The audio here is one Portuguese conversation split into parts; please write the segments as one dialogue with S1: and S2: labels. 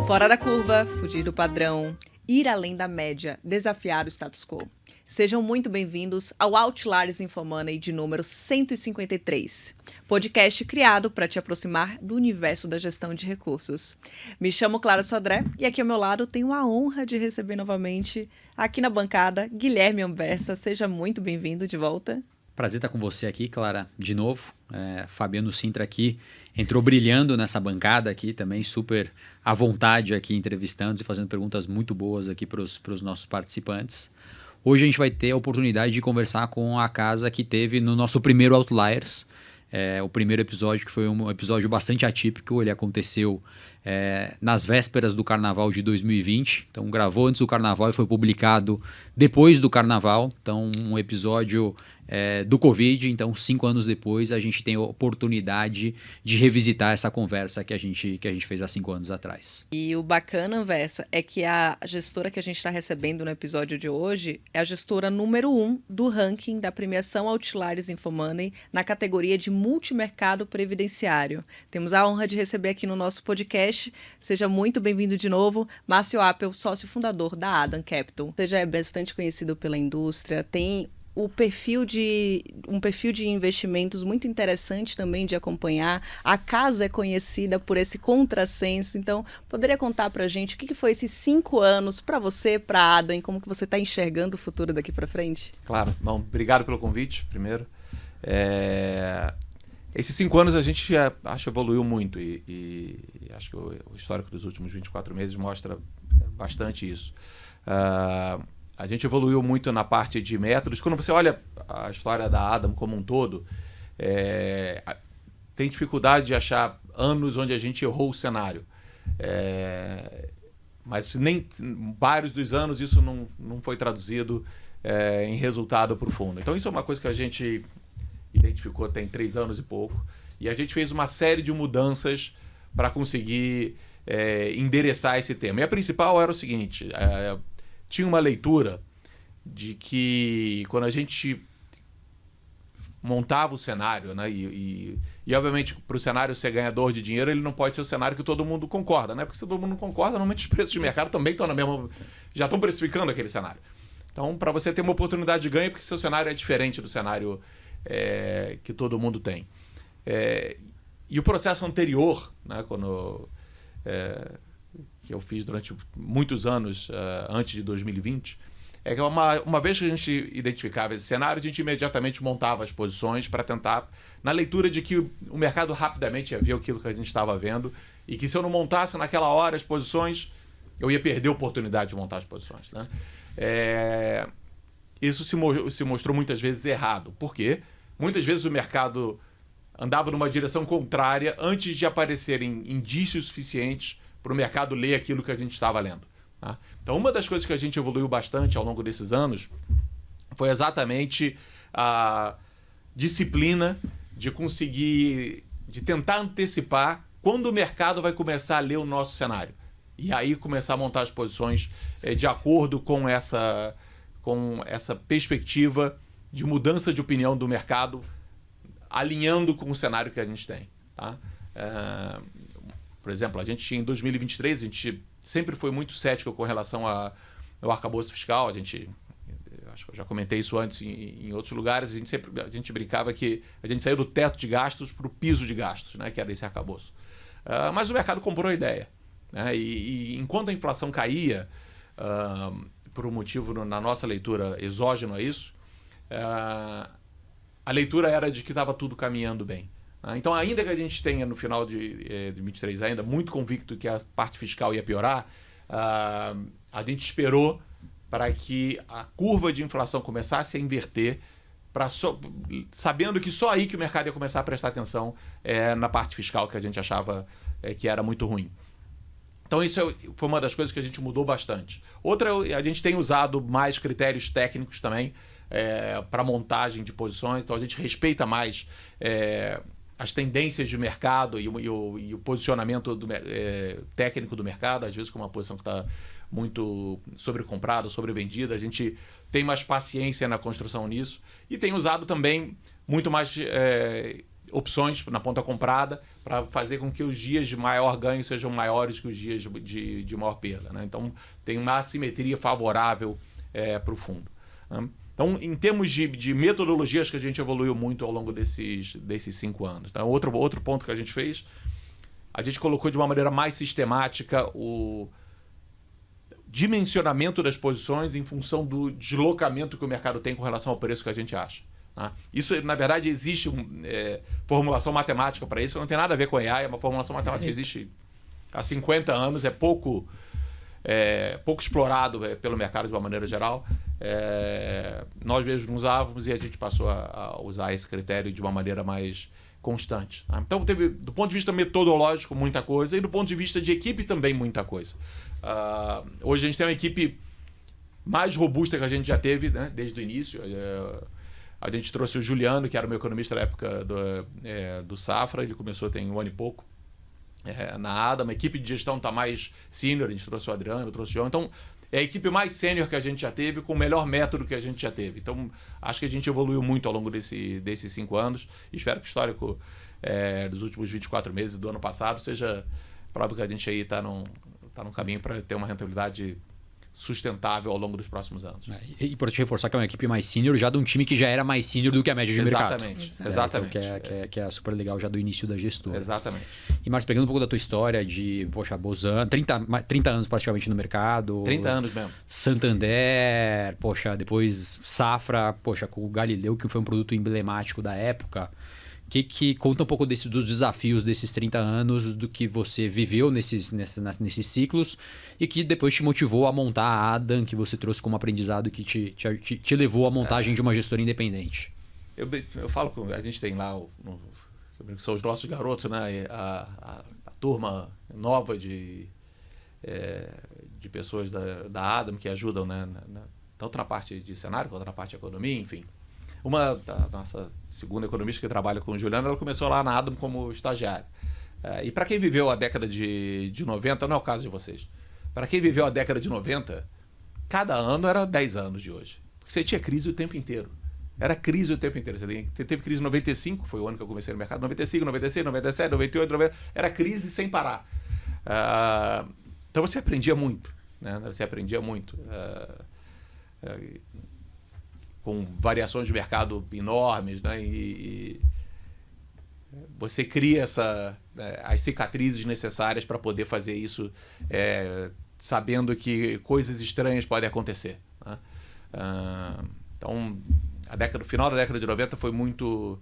S1: Fora da curva, fugir do padrão, ir além da média, desafiar o status quo. Sejam muito bem-vindos ao Outliers Infomoney de número 153, podcast criado para te aproximar do universo da gestão de recursos. Me chamo Clara Sodré e aqui ao meu lado tenho a honra de receber novamente, aqui na bancada, Guilherme Anversa. Seja muito bem-vindo de volta.
S2: Prazer estar com você aqui, Clara, de novo. Fabiano Sintra aqui entrou brilhando nessa bancada aqui também, super à vontade aqui entrevistando e fazendo perguntas muito boas aqui para os nossos participantes. Hoje a gente vai ter a oportunidade de conversar com a casa que teve no nosso primeiro Outliers. O primeiro episódio, que foi um episódio bastante atípico, ele aconteceu nas vésperas do Carnaval de 2020. Então gravou antes do Carnaval e foi publicado depois do Carnaval. Então um episódio do Covid. Então 5 anos depois a gente tem a oportunidade de revisitar essa conversa que a gente fez há 5 anos atrás.
S1: E o bacana, Anversa, é que a gestora que a gente está recebendo no episódio de hoje é a gestora número 1 do ranking da premiação Outliers Infomoney na categoria de multimercado previdenciário. Temos a honra de receber aqui no nosso podcast. Seja muito bem-vindo de novo, Márcio Appel, sócio fundador da Adam Capital. Você já é bastante conhecido pela indústria, tem um perfil de investimentos muito interessante também de acompanhar. A casa é conhecida por esse contrassenso. Então, poderia contar para a gente o que foi esses 5 anos para você, para a Adam, como que você está enxergando o futuro daqui para frente?
S3: Claro. Bom, obrigado pelo convite, primeiro. Esses 5 anos a gente acho evoluiu muito e acho que o histórico dos últimos 24 meses mostra bastante isso. A gente evoluiu muito na parte de métodos. Quando você olha a história da Adam como um todo, tem dificuldade de achar anos onde a gente errou o cenário. Mas nem vários dos anos isso não foi traduzido em resultado profundo. Então isso é uma coisa que a gente identificou tem 3 anos e pouco. E a gente fez uma série de mudanças para conseguir endereçar esse tema. E a principal era o seguinte... Tinha uma leitura de que quando a gente montava o cenário, né, e obviamente para o cenário ser ganhador de dinheiro, ele não pode ser o cenário que todo mundo concorda, né? Porque se todo mundo não concorda, normalmente os preços de mercado também estão já estão precificando aquele cenário. Então, para você ter uma oportunidade de ganho, porque seu cenário é diferente do cenário que todo mundo tem. E o processo anterior, né, que eu fiz durante muitos anos antes de 2020, é que uma vez que a gente identificava esse cenário, a gente imediatamente montava as posições para tentar, na leitura de que o mercado rapidamente ia ver aquilo que a gente estava vendo e que se eu não montasse naquela hora as posições, eu ia perder a oportunidade de montar as posições, né? Isso se mostrou muitas vezes errado. Por quê? Muitas vezes o mercado andava numa direção contrária antes de aparecerem indícios suficientes para o mercado ler aquilo que a gente estava lendo. Tá? Então, uma das coisas que a gente evoluiu bastante ao longo desses anos foi exatamente a disciplina de tentar antecipar quando o mercado vai começar a ler o nosso cenário. E aí começar a montar as posições de acordo com essa perspectiva de mudança de opinião do mercado, alinhando com o cenário que a gente tem. Tá? Por exemplo, a gente em 2023, a gente sempre foi muito cético com relação ao arcabouço fiscal. Acho que eu já comentei isso antes em outros lugares, a gente brincava que a gente saiu do teto de gastos para o piso de gastos, né, que era esse arcabouço. Mas o mercado comprou a ideia. Né, e enquanto a inflação caía, por um motivo na nossa leitura exógeno a isso, a leitura era de que estava tudo caminhando bem. Então, ainda que a gente tenha no final de 23 ainda muito convicto que a parte fiscal ia piorar, a gente esperou para que a curva de inflação começasse a inverter, sabendo que só aí que o mercado ia começar a prestar atenção na parte fiscal que a gente achava que era muito ruim. Então isso foi uma das coisas que a gente mudou bastante. Outra, a gente tem usado mais critérios técnicos também para montagem de posições, então a gente respeita mais as tendências de mercado e o posicionamento técnico do mercado, às vezes com uma posição que está muito sobrecomprada, sobrevendida, a gente tem mais paciência na construção nisso e tem usado também muito mais opções na ponta comprada para fazer com que os dias de maior ganho sejam maiores que os dias de maior perda, né? Então, tem uma assimetria favorável para o fundo, né? Então, em termos de metodologia, acho que a gente evoluiu muito ao longo desses 5 anos. Então, outro ponto que a gente fez, a gente colocou de uma maneira mais sistemática o dimensionamento das posições em função do deslocamento que o mercado tem com relação ao preço que a gente acha. Isso, na verdade, existe formulação matemática para isso, não tem nada a ver com AI, é uma formulação matemática que existe há 50 anos, é pouco explorado pelo mercado de uma maneira geral. Nós mesmos não usávamos e a gente passou a usar esse critério de uma maneira mais constante. Então, teve, do ponto de vista metodológico, muita coisa, e do ponto de vista de equipe também, muita coisa. Hoje a gente tem uma equipe mais robusta que a gente já teve, né, desde o início. A gente trouxe o Juliano, que era o meu economista na época do Safra, ele começou tem 1 ano e pouco na Adam. A equipe de gestão está mais sênior, a gente trouxe o Adriano, trouxe o João. Então, é a equipe mais sênior que a gente já teve, com o melhor método que a gente já teve. Então, acho que a gente evoluiu muito ao longo desses 5 anos. Espero que o histórico dos últimos 24 meses do ano passado seja prova que a gente aí está num caminho para ter uma rentabilidade sustentável ao longo dos próximos anos.
S2: E para te reforçar que é uma equipe mais sênior, já de um time que já era mais sênior do que a média de mercado.
S3: Exatamente.
S2: Então, que é super legal já do início da gestora.
S3: Exatamente.
S2: E Marcos, pegando um pouco da tua história de, Bozano, 30 anos praticamente no mercado.
S3: 30 anos mesmo.
S2: Santander, depois Safra, com o Galileu, que foi um produto emblemático da época. Que conta um pouco dos desafios desses 30 anos, do que você viveu nesses ciclos e que depois te motivou a montar a Adam, que você trouxe como aprendizado, que te levou à montagem de uma gestora independente.
S3: Eu falo que a gente tem lá, que são os nossos garotos, né? A turma nova de pessoas da Adam que ajudam, né? Tanto na parte de cenário quanto na parte de economia, enfim. Uma da nossa segunda economista que trabalha com o Juliano, ela começou lá na Adam como estagiária. E para quem viveu a década de 90, não é o caso de vocês, para quem viveu a década de 90, cada ano era 10 anos de hoje. Porque você tinha crise o tempo inteiro. Era crise o tempo inteiro. Você teve crise em 95, foi o ano que eu comecei no mercado, 95, 96, 97, 98, 90, era crise sem parar. Então você aprendia muito, né? Você aprendia muito. Com variações de mercado enormes, né? E você cria as cicatrizes necessárias para poder fazer isso, sabendo que coisas estranhas podem acontecer, né? Então, o final da década de 90 foi muito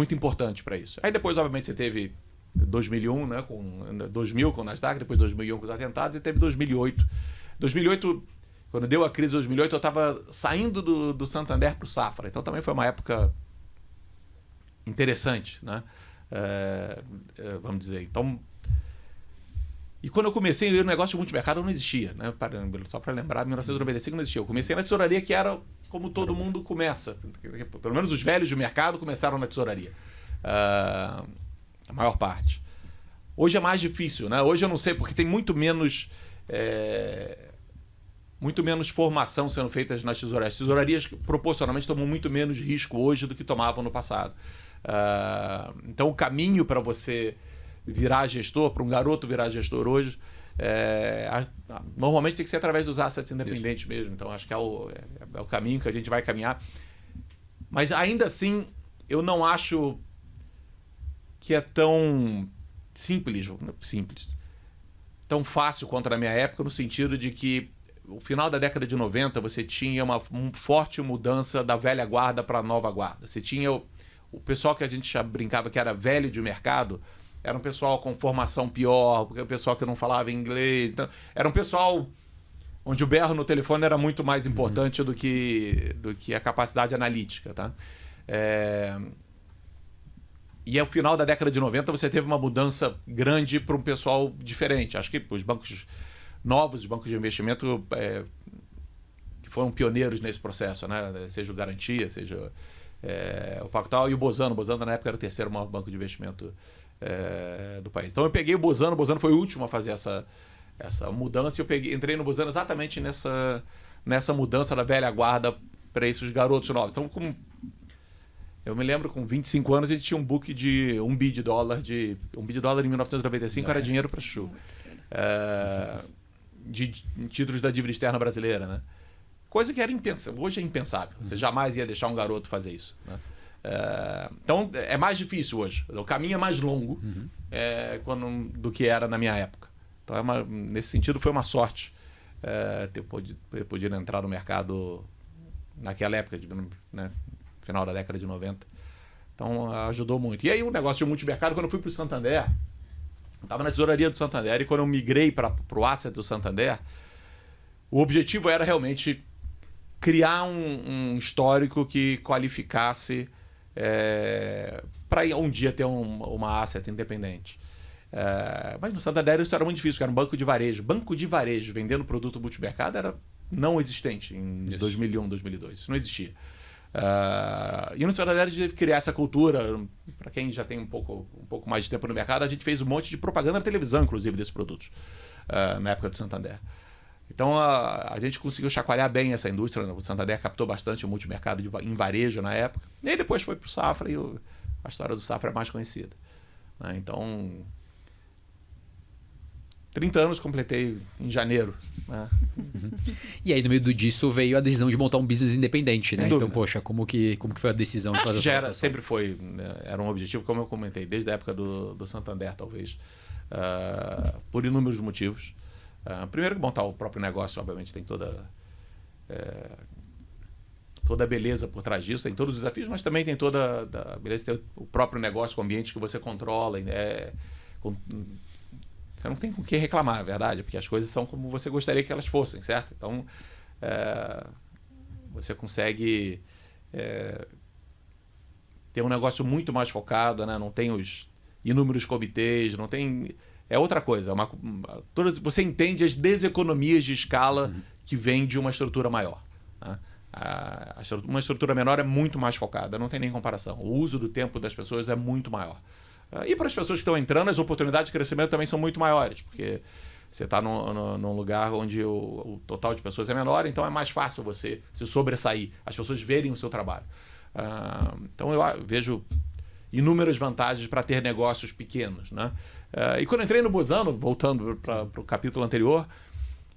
S3: importante para isso. Aí depois, obviamente, você teve 2001, né? 2000 com o Nasdaq, depois 2001 com os atentados, e teve 2008. 2008... Quando deu a crise de 2008, eu estava saindo do Santander para o Safra. Então, também foi uma época interessante, né? Vamos dizer. Então, e quando eu comecei, o negócio de multimercado não existia, né? Só para lembrar, em 1995 não existia. Eu comecei na tesouraria, que era como todo mundo começa. Pelo menos os velhos de mercado começaram na tesouraria. A maior parte. Hoje é mais difícil, né? Hoje eu não sei, porque tem muito menos formação sendo feita nas tesourarias. As tesourarias proporcionalmente tomam muito menos risco hoje do que tomavam no passado. Então o caminho para você virar gestor, para um garoto virar gestor hoje, normalmente tem que ser através dos assets independentes mesmo. Então acho que é o caminho que a gente vai caminhar. Mas ainda assim, eu não acho que é tão simples, tão fácil quanto na minha época, no sentido de que no final da década de 90, você tinha uma forte mudança da velha guarda para a nova guarda. Você tinha o pessoal que a gente já brincava que era velho de mercado, era um pessoal com formação pior, porque o pessoal que não falava inglês. Então, era um pessoal onde o berro no telefone era muito mais importante do que a capacidade analítica. Tá? E ao final da década de 90, você teve uma mudança grande para um pessoal diferente. Acho que os bancos novos, os bancos de investimento que foram pioneiros nesse processo, né? Seja o Garantia, seja o Pactual e o Bozano. O Bozano, na época, era o terceiro maior banco de investimento do país. Então, eu peguei o Bozano foi o último a fazer essa mudança, e eu entrei no Bozano exatamente nessa mudança da velha guarda para esses garotos novos. Então, Eu me lembro, com 25 anos, a gente tinha um book de $1 bi de dólar. $1 bi de dólar em 1995 era dinheiro para chuchu. De títulos da dívida externa brasileira, né? Coisa que era impensável. Hoje é impensável. Você jamais ia deixar um garoto fazer isso, né? Então, é mais difícil hoje. O caminho é mais longo do que era na minha época. Então, nesse sentido, foi uma sorte ter podido entrar no mercado naquela época, né? Final da década de 90. Então, ajudou muito. E aí, o negócio de multimercado, quando eu fui para o Santander, eu estava na tesouraria do Santander, e quando eu migrei para o Asset do Santander, o objetivo era realmente criar um histórico que qualificasse para um dia ter uma Asset independente. Mas no Santander isso era muito difícil, porque era um banco de varejo. Banco de varejo vendendo produto multimercado era não existente em 2001, 2002. Isso não existia. E no Santander a gente teve que criar essa cultura. Para quem já tem um pouco mais de tempo no mercado, a gente fez um monte de propaganda na televisão, inclusive, desses produtos, na época do Santander. Então a gente conseguiu chacoalhar bem essa indústria. O Santander captou bastante o multimercado em varejo na época. E aí depois foi para o Safra, e a história do Safra é mais conhecida. Então, 30 anos completei em janeiro. Né?
S2: E aí, no meio disso, veio a decisão de montar um business independente, né?
S3: Dúvida.
S2: Então, poxa, como que foi a decisão de fazer essa
S3: rotação? Sempre foi, né? Era um objetivo, como eu comentei, desde a época do Santander, talvez, por inúmeros motivos. Primeiro, que montar o próprio negócio, obviamente, tem toda a beleza por trás disso, tem todos os desafios, mas também tem toda a beleza de ter o próprio negócio, o ambiente que você controla. Você não tem com o que reclamar, é verdade, porque as coisas são como você gostaria que elas fossem, certo? Então, você consegue ter um negócio muito mais focado, né? Não tem os inúmeros comitês, não tem... É outra coisa. Você entende as deseconomias de escala que vêm de uma estrutura maior, né? Uma estrutura menor é muito mais focada, não tem nem comparação. O uso do tempo das pessoas é muito maior. E para as pessoas que estão entrando, as oportunidades de crescimento também são muito maiores, porque você está num lugar onde o total de pessoas é menor, então é mais fácil você se sobressair, as pessoas verem o seu trabalho. Então eu vejo inúmeras vantagens para ter negócios pequenos, né? E quando eu entrei no Bozano, voltando para o capítulo anterior,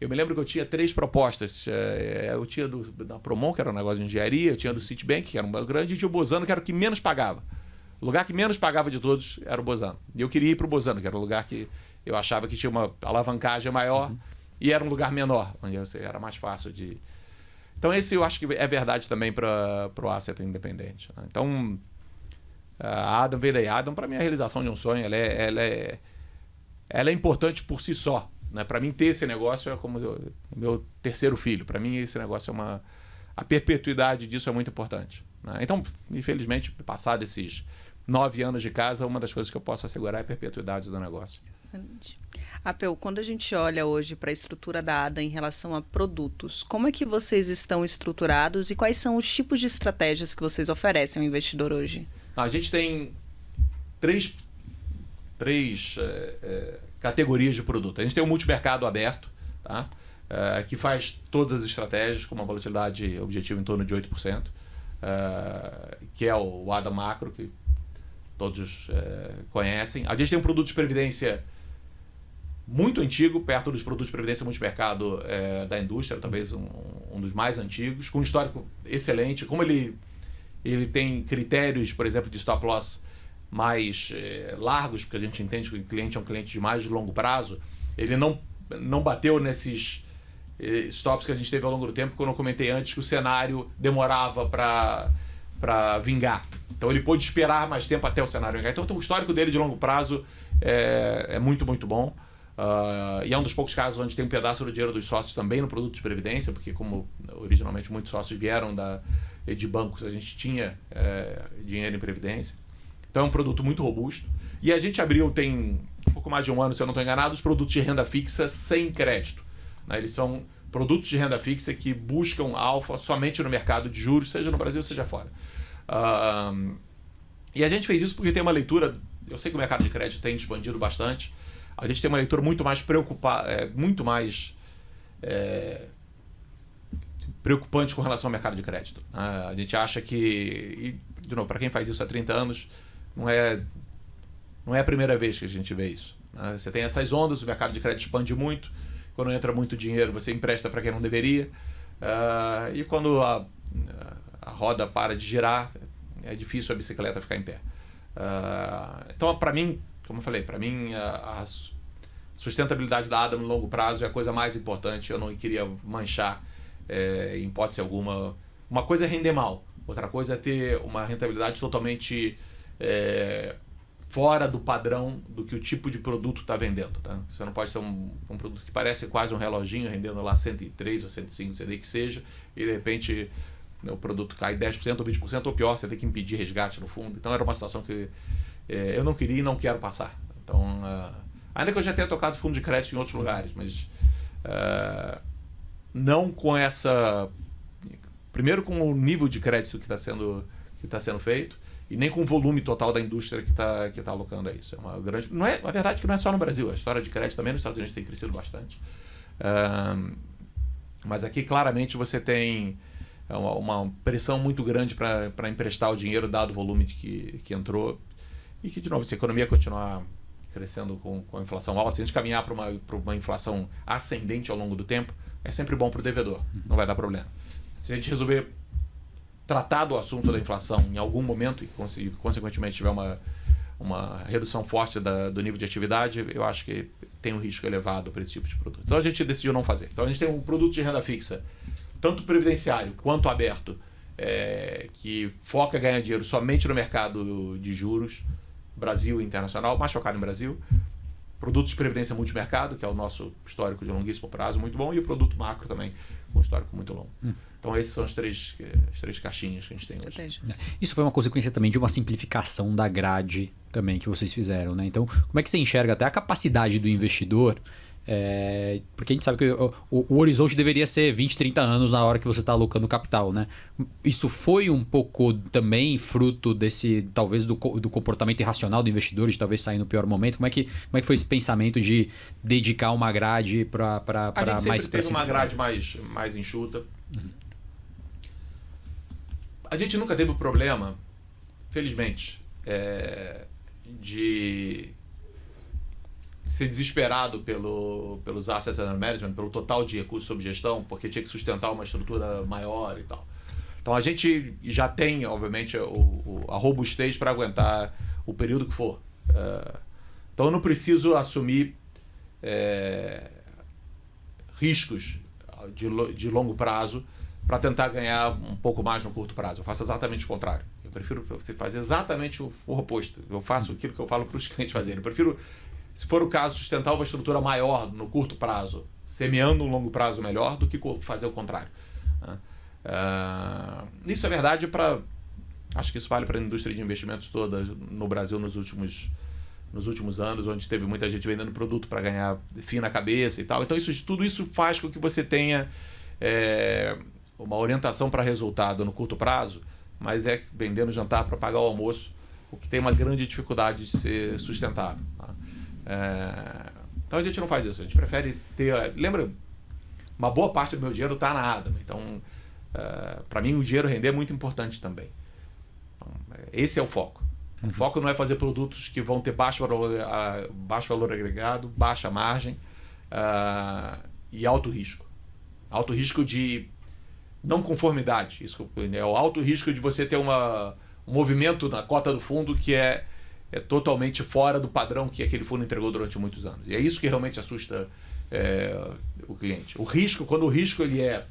S3: eu me lembro que eu tinha 3 propostas. Eu tinha da Promon, que era um negócio de engenharia, eu tinha do Citibank, que era um banco grande, e tinha o Bozano, que era o que menos pagava. O lugar que menos pagava de todos era o Bozano. E eu queria ir para o Bozano, que era um lugar que eu achava que tinha uma alavancagem maior, e era um lugar menor, onde era mais fácil de... Então esse eu acho que é verdade também para o Asset independente, né? Então, a Adam veio daí. A Adam, para mim, é a realização de um sonho. Ela é importante por si só, né? Para mim, ter esse negócio é como o meu terceiro filho. Para mim, esse negócio a perpetuidade disso é muito importante, né? Então, infelizmente, passado esses 9 anos de casa, uma das coisas que eu posso assegurar é a perpetuidade do negócio.
S1: Excelente. Apeu, quando a gente olha hoje para a estrutura da ADA em relação a produtos, como é que vocês estão estruturados e quais são os tipos de estratégias que vocês oferecem ao investidor hoje?
S3: A gente tem três categorias de produto. A gente tem um multimercado aberto, tá? Que faz todas as estratégias com uma volatilidade objetiva em torno de 8%, que é o ADA Macro, que todos conhecem. A gente tem um produto de previdência muito antigo, perto dos produtos de previdência multimercado da indústria, talvez um dos mais antigos, com um histórico excelente. Como ele tem critérios, por exemplo, de stop loss mais largos, porque a gente entende que o cliente é um cliente de mais de longo prazo, ele não bateu nesses stops que a gente teve ao longo do tempo, quando eu comentei antes que o cenário demorava para vingar. Então ele pôde esperar mais tempo até o cenário vingar. Então o histórico dele de longo prazo é muito, muito bom. E é um dos poucos casos onde tem um pedaço do dinheiro dos sócios também no produto de previdência, porque como originalmente muitos sócios vieram de bancos, a gente tinha dinheiro em previdência. Então é um produto muito robusto. E a gente abriu, tem um pouco mais de um ano, se eu não estou enganado, os produtos de renda fixa sem crédito, né? Eles são produtos de renda fixa que buscam alfa somente no mercado de juros, seja no Brasil, seja fora. E a gente fez isso porque tem uma leitura, eu sei que o mercado de crédito tem expandido bastante, a gente tem uma leitura muito mais preocupante com relação ao mercado de crédito. A gente acha que de novo, para quem faz isso há 30 anos, não é a primeira vez que a gente vê isso. Né? Você tem essas ondas, o mercado de crédito expande muito, quando entra muito dinheiro você empresta para quem não deveria, e quando a roda para de girar, é difícil a bicicleta ficar em pé. Então, para mim, como eu falei, para mim a sustentabilidade da ADA no longo prazo é a coisa mais importante. Eu não queria manchar, em hipótese alguma. Uma coisa é render mal, outra coisa é ter uma rentabilidade totalmente fora do padrão do que o tipo de produto está vendendo. Tá? Você não pode ter um produto que parece quase um reloginho, rendendo lá 103 ou 105, sei lá que seja, e de repente o produto cai 10% ou 20%, ou pior, você tem que impedir resgate no fundo. Então era uma situação que eu não queria e não quero passar. Então, ainda que eu já tenha tocado fundo de crédito em outros lugares, mas não com essa... Primeiro com o nível de crédito que está sendo feito, e nem com o volume total da indústria que está alocando a isso. É uma grande... Não é, a verdade é que não é só no Brasil, a história de crédito também nos Estados Unidos tem crescido bastante. Mas aqui claramente você tem uma pressão muito grande para emprestar o dinheiro, dado o volume que entrou, e que, de novo, se a economia continuar crescendo com a inflação alta, se a gente caminhar para uma inflação ascendente ao longo do tempo, é sempre bom para o devedor, não vai dar problema. Se a gente resolver tratar do assunto da inflação em algum momento e consequentemente tiver uma redução forte do nível de atividade, eu acho que tem um risco elevado para esse tipo de produto. Então a gente decidiu não fazer. Então a gente tem um produto de renda fixa, tanto previdenciário quanto aberto, que foca em ganhar dinheiro somente no mercado de juros, Brasil e internacional, mais focado em Brasil. Produtos de previdência multimercado, que é o nosso histórico de longuíssimo prazo, muito bom, e o produto macro também, com histórico muito longo. Então esses são as três caixinhas que a gente tem hoje.
S2: Isso foi uma consequência também de uma simplificação da grade também que vocês fizeram, né? Então, como é que você enxerga até a capacidade do investidor? Porque a gente sabe que o horizonte deveria ser 20, 30 anos na hora que você está alocando capital, né? Isso foi um pouco também fruto talvez do comportamento irracional do investidor, de talvez sair no pior momento. Como é que foi esse pensamento de dedicar uma grade para mais...
S3: A gente sempre teve uma grade mais enxuta. A gente nunca teve o problema, felizmente, de ser desesperado pelos assets under management, pelo total de recursos sob gestão, porque tinha que sustentar uma estrutura maior e tal. Então a gente já tem, obviamente, a robustez para aguentar o período que for. Então eu não preciso assumir riscos de longo prazo para tentar ganhar um pouco mais no curto prazo. Eu faço exatamente o contrário. Eu prefiro fazer exatamente o oposto. Eu faço aquilo que eu falo para os clientes fazerem. Eu prefiro, se for o caso, sustentar uma estrutura maior no curto prazo, semeando um longo prazo melhor, do que fazer o contrário. Isso é verdade acho que isso vale para a indústria de investimentos toda no Brasil nos últimos anos, onde teve muita gente vendendo produto para ganhar fio na cabeça e tal. Então tudo isso faz com que você tenha uma orientação para resultado no curto prazo, mas vendendo jantar para pagar o almoço, o que tem uma grande dificuldade de ser sustentável. Tá? Então a gente não faz isso, a gente prefere ter... Lembra, uma boa parte do meu dinheiro está na Adama, então para mim o dinheiro render é muito importante também. Então, esse é o foco. O foco não é fazer produtos que vão ter baixo valor agregado, baixa margem e alto risco. Alto risco de não conformidade. Isso é o alto risco de você ter um movimento na cota do fundo que é totalmente fora do padrão que aquele fundo entregou durante muitos anos. E é isso que realmente assusta o cliente. Quando o risco ele é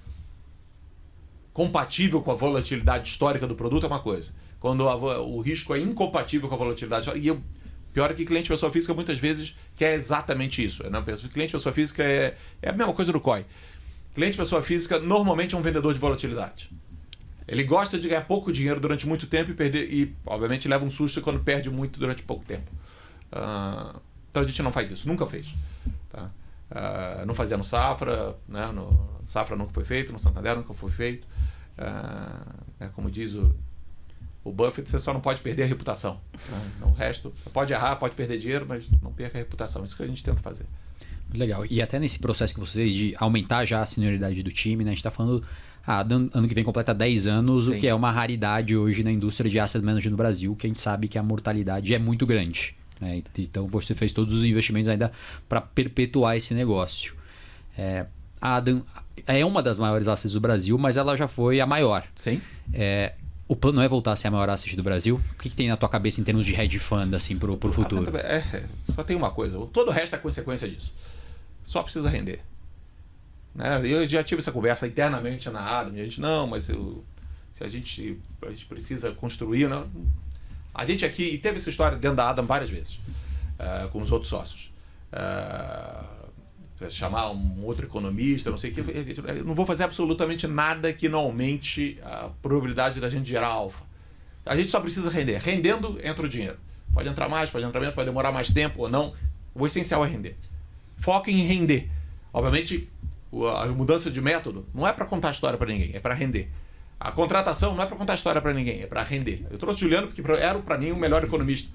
S3: compatível com a volatilidade histórica do produto, é uma coisa. Quando o risco é incompatível com a volatilidade histórica, pior é que cliente pessoa física muitas vezes quer exatamente isso. Né? Cliente pessoa física é a mesma coisa do COI. Cliente pessoa física normalmente é um vendedor de volatilidade. Ele gosta de ganhar pouco dinheiro durante muito tempo e obviamente leva um susto quando perde muito durante pouco tempo. Então a gente não faz isso, nunca fez. Tá? Não fazia no Safra, né? No Safra nunca foi feito, no Santander nunca foi feito. Como diz o Buffett, você só não pode perder a reputação. O resto, você pode errar, pode perder dinheiro, mas não perca a reputação. Isso que a gente tenta fazer.
S2: Legal. E até nesse processo que vocês de aumentar já a senioridade do time, né? A gente está falando A Adam, ano que vem, completa 10 anos,
S3: Sim.
S2: o que é uma raridade hoje na indústria de asset management no Brasil, que a gente sabe que a mortalidade é muito grande. Né? Então, você fez todos os investimentos ainda para perpetuar esse negócio. A Adam é uma das maiores assets do Brasil, mas ela já foi a maior.
S3: Sim.
S2: O plano é voltar a ser a maior asset do Brasil? O que tem na tua cabeça em termos de hedge fund assim, pro futuro?
S3: Só tem uma coisa. Todo o resto é consequência disso. Só precisa render. Né? Eu já tive essa conversa internamente na Adam. A gente, não, mas se a gente precisa construir... Não, a gente aqui teve essa história dentro da Adam várias vezes, com os outros sócios. Chamar um outro economista, não sei o que. Eu não vou fazer absolutamente nada que não aumente a probabilidade da gente gerar alfa. A gente só precisa render. Rendendo, entra o dinheiro. Pode entrar mais, pode entrar menos, pode demorar mais tempo ou não. O essencial é render. Foca em render. Obviamente, a mudança de método não é para contar história para ninguém, é para render. A contratação não é para contar história para ninguém, é para render. Eu trouxe o Juliano porque era, para mim, o melhor economista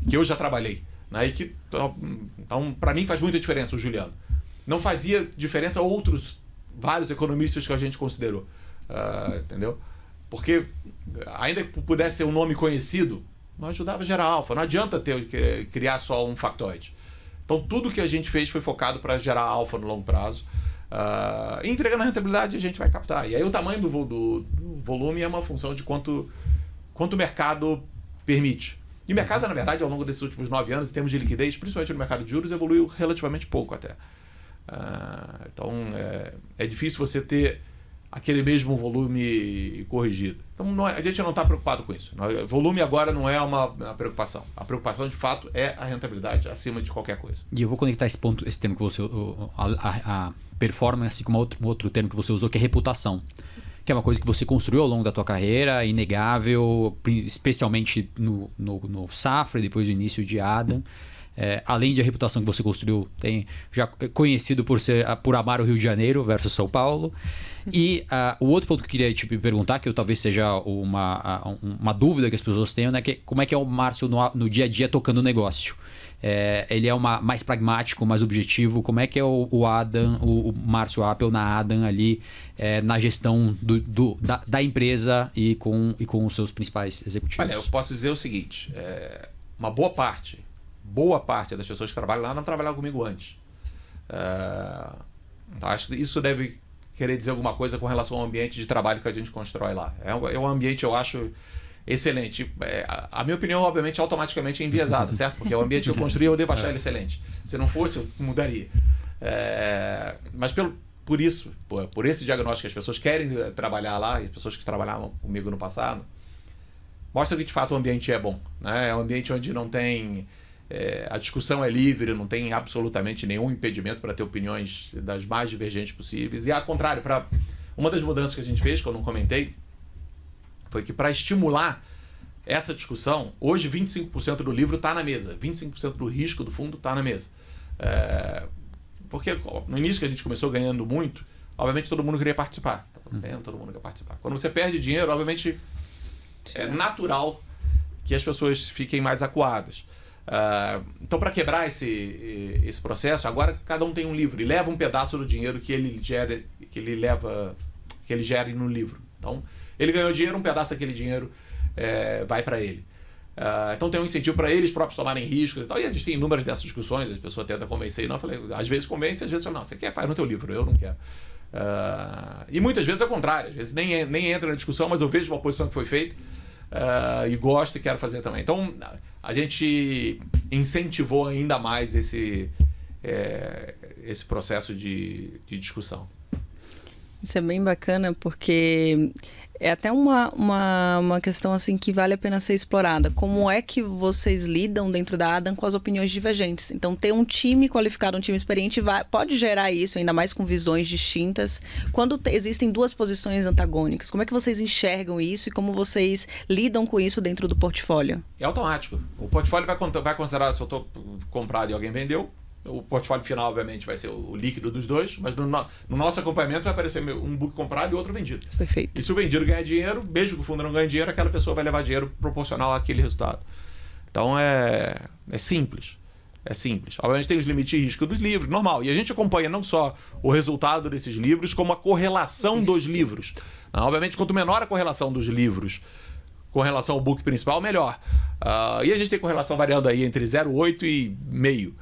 S3: que eu já trabalhei. Né? E que, então, para mim, faz muita diferença o Juliano. Não fazia diferença vários economistas que a gente considerou. Entendeu? Porque, ainda que pudesse ser um nome conhecido, não ajudava a gerar alfa. Não adianta criar só um factoide. Então, tudo que a gente fez foi focado para gerar alfa no longo prazo. E entregando a rentabilidade, a gente vai captar. E aí o tamanho do volume é uma função de quanto o mercado permite. E o mercado, na verdade, ao longo desses últimos 9 anos, em termos de liquidez, principalmente no mercado de juros, evoluiu relativamente pouco até. Então, é difícil você ter aquele mesmo volume corrigido. Então, a gente não está preocupado com isso. Volume agora não é uma preocupação. A preocupação, de fato, é a rentabilidade acima de qualquer coisa.
S2: E eu vou conectar esse termo que você... A performance com um outro termo que você usou, que é reputação. Que é uma coisa que você construiu ao longo da tua carreira, inegável, especialmente no Safra e depois no início de Adam. Além de a reputação que você construiu, já conhecido por amar o Rio de Janeiro versus São Paulo. E o outro ponto que eu queria te perguntar, que talvez seja uma dúvida que as pessoas tenham, né, que como é que é o Márcio no dia a dia tocando o negócio? Ele é mais pragmático, mais objetivo? Como é que é o Adam, o Márcio Appel na Adam ali, na gestão da empresa e com os seus principais executivos?
S3: Olha, eu posso dizer o seguinte, uma boa parte das pessoas que trabalham lá não trabalharam comigo antes. Então acho que isso deve querer dizer alguma coisa com relação ao ambiente de trabalho que a gente constrói lá. É um ambiente, eu acho, excelente. A minha opinião, obviamente, automaticamente é enviesada, certo? Porque o ambiente que eu construí, eu devo achar ele excelente. Se não fosse, eu mudaria. Mas por esse diagnóstico que as pessoas querem trabalhar lá, e as pessoas que trabalhavam comigo no passado, mostra que, de fato, o ambiente é bom. Né? É um ambiente onde não tem... a discussão é livre, não tem absolutamente nenhum impedimento para ter opiniões das mais divergentes possíveis. E, ao contrário, uma das mudanças que a gente fez, que eu não comentei, foi que, para estimular essa discussão, hoje 25% do livro está na mesa, 25% do risco do fundo está na mesa. Porque no início que a gente começou ganhando muito, obviamente todo mundo queria participar. Todo mundo quer participar. Quando você perde dinheiro, obviamente é natural que as pessoas fiquem mais acuadas. Então, para quebrar esse processo, agora cada um tem um livro e leva um pedaço do dinheiro que ele gere no livro. Então, ele ganhou dinheiro, um pedaço daquele dinheiro vai para ele. Então, tem um incentivo para eles próprios tomarem riscos e tal. E a gente tem inúmeras dessas discussões, a pessoa tenta convencer. E não, eu falei, às vezes convence, às vezes eu não. Você quer? Faz no teu livro, eu não quero. E muitas vezes é o contrário. Às vezes nem entra na discussão, mas eu vejo uma posição que foi feita e gosto e quero fazer também. Então, a gente incentivou ainda mais esse processo de discussão.
S1: Isso é bem bacana porque é até uma questão assim que vale a pena ser explorada. Como é que vocês lidam dentro da Adam com as opiniões divergentes? Então, ter um time qualificado, um time experiente pode gerar isso, ainda mais com visões distintas. Quando existem duas posições antagônicas, como é que vocês enxergam isso e como vocês lidam com isso dentro do portfólio?
S3: É automático. O portfólio vai considerar se eu estou comprado e alguém vendeu. O portfólio final, obviamente, vai ser o líquido dos dois, mas no nosso acompanhamento vai aparecer um book comprado e outro vendido.
S1: Perfeito.
S3: E se o vendido ganhar dinheiro, mesmo que o fundo não ganhe dinheiro, aquela pessoa vai levar dinheiro proporcional àquele resultado. Então, é simples. É simples. Obviamente tem os limites de risco dos livros, normal. E a gente acompanha não só o resultado desses livros, como a correlação dos livros. Obviamente, quanto menor a correlação dos livros com relação ao book principal, melhor. E a gente tem correlação variando aí entre 0,8 e meio.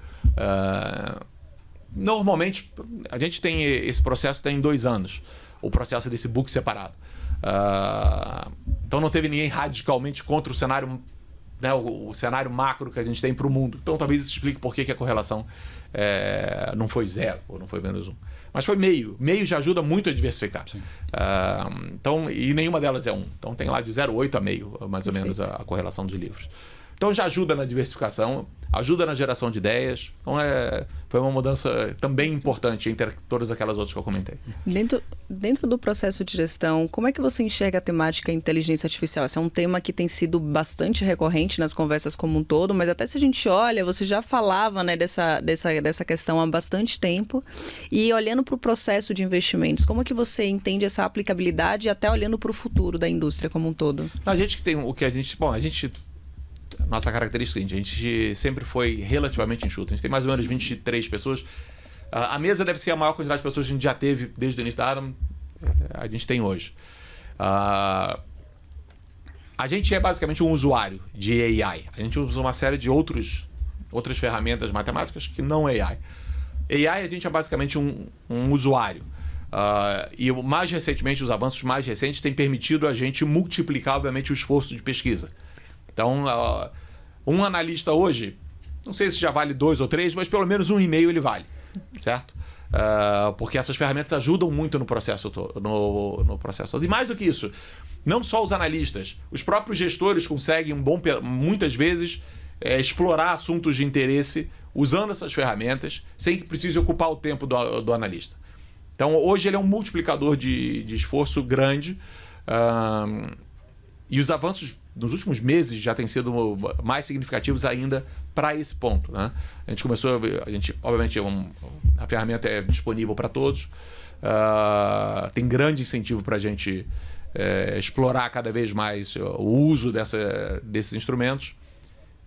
S3: Normalmente, a gente tem esse processo tem 2 anos, o processo desse book separado. Então não teve ninguém radicalmente contra o cenário, né, o cenário macro que a gente tem para o mundo. Então talvez isso explique por que a correlação não foi 0 ou não foi -1. Mas foi meio. Meio já ajuda muito a diversificar. Então, e nenhuma delas é 1. Então tem lá de 0,8 a meio, mais ou menos, a correlação dos livros. Então já ajuda na diversificação, ajuda na geração de ideias. Então foi uma mudança também importante entre todas aquelas outras que eu comentei.
S1: Dentro do processo de gestão, como é que você enxerga a temática inteligência artificial? Esse é um tema que tem sido bastante recorrente nas conversas como um todo, mas até se a gente olha, você já falava, né, dessa questão há bastante tempo. E olhando para o processo de investimentos, como é que você entende essa aplicabilidade até olhando para o futuro da indústria como um todo?
S3: A gente que tem o que a gente... Bom, nossa característica é a seguinte: a gente sempre foi relativamente enxuto. A gente tem mais ou menos 23 pessoas. A mesa deve ser a maior quantidade de pessoas que a gente já teve desde o início da Adam. A gente tem hoje. A gente é basicamente um usuário de AI. A gente usa uma série de outras ferramentas matemáticas que não é AI. AI, a gente é basicamente um usuário. E mais recentemente, os avanços mais recentes têm permitido a gente multiplicar, obviamente, o esforço de pesquisa. Então, um analista hoje, não sei se já vale 2 ou 3, mas pelo menos 1,5 ele vale, certo? Porque essas ferramentas ajudam muito no processo no processo. E mais do que isso, não só os analistas, os próprios gestores conseguem muitas vezes explorar assuntos de interesse usando essas ferramentas sem que precise ocupar o tempo do analista. Então, hoje ele é um multiplicador de esforço grande. E os avanços nos últimos meses já têm sido mais significativos ainda para esse ponto, né? A gente obviamente, a ferramenta é disponível para todos, tem grande incentivo para a gente explorar cada vez mais o uso desses instrumentos.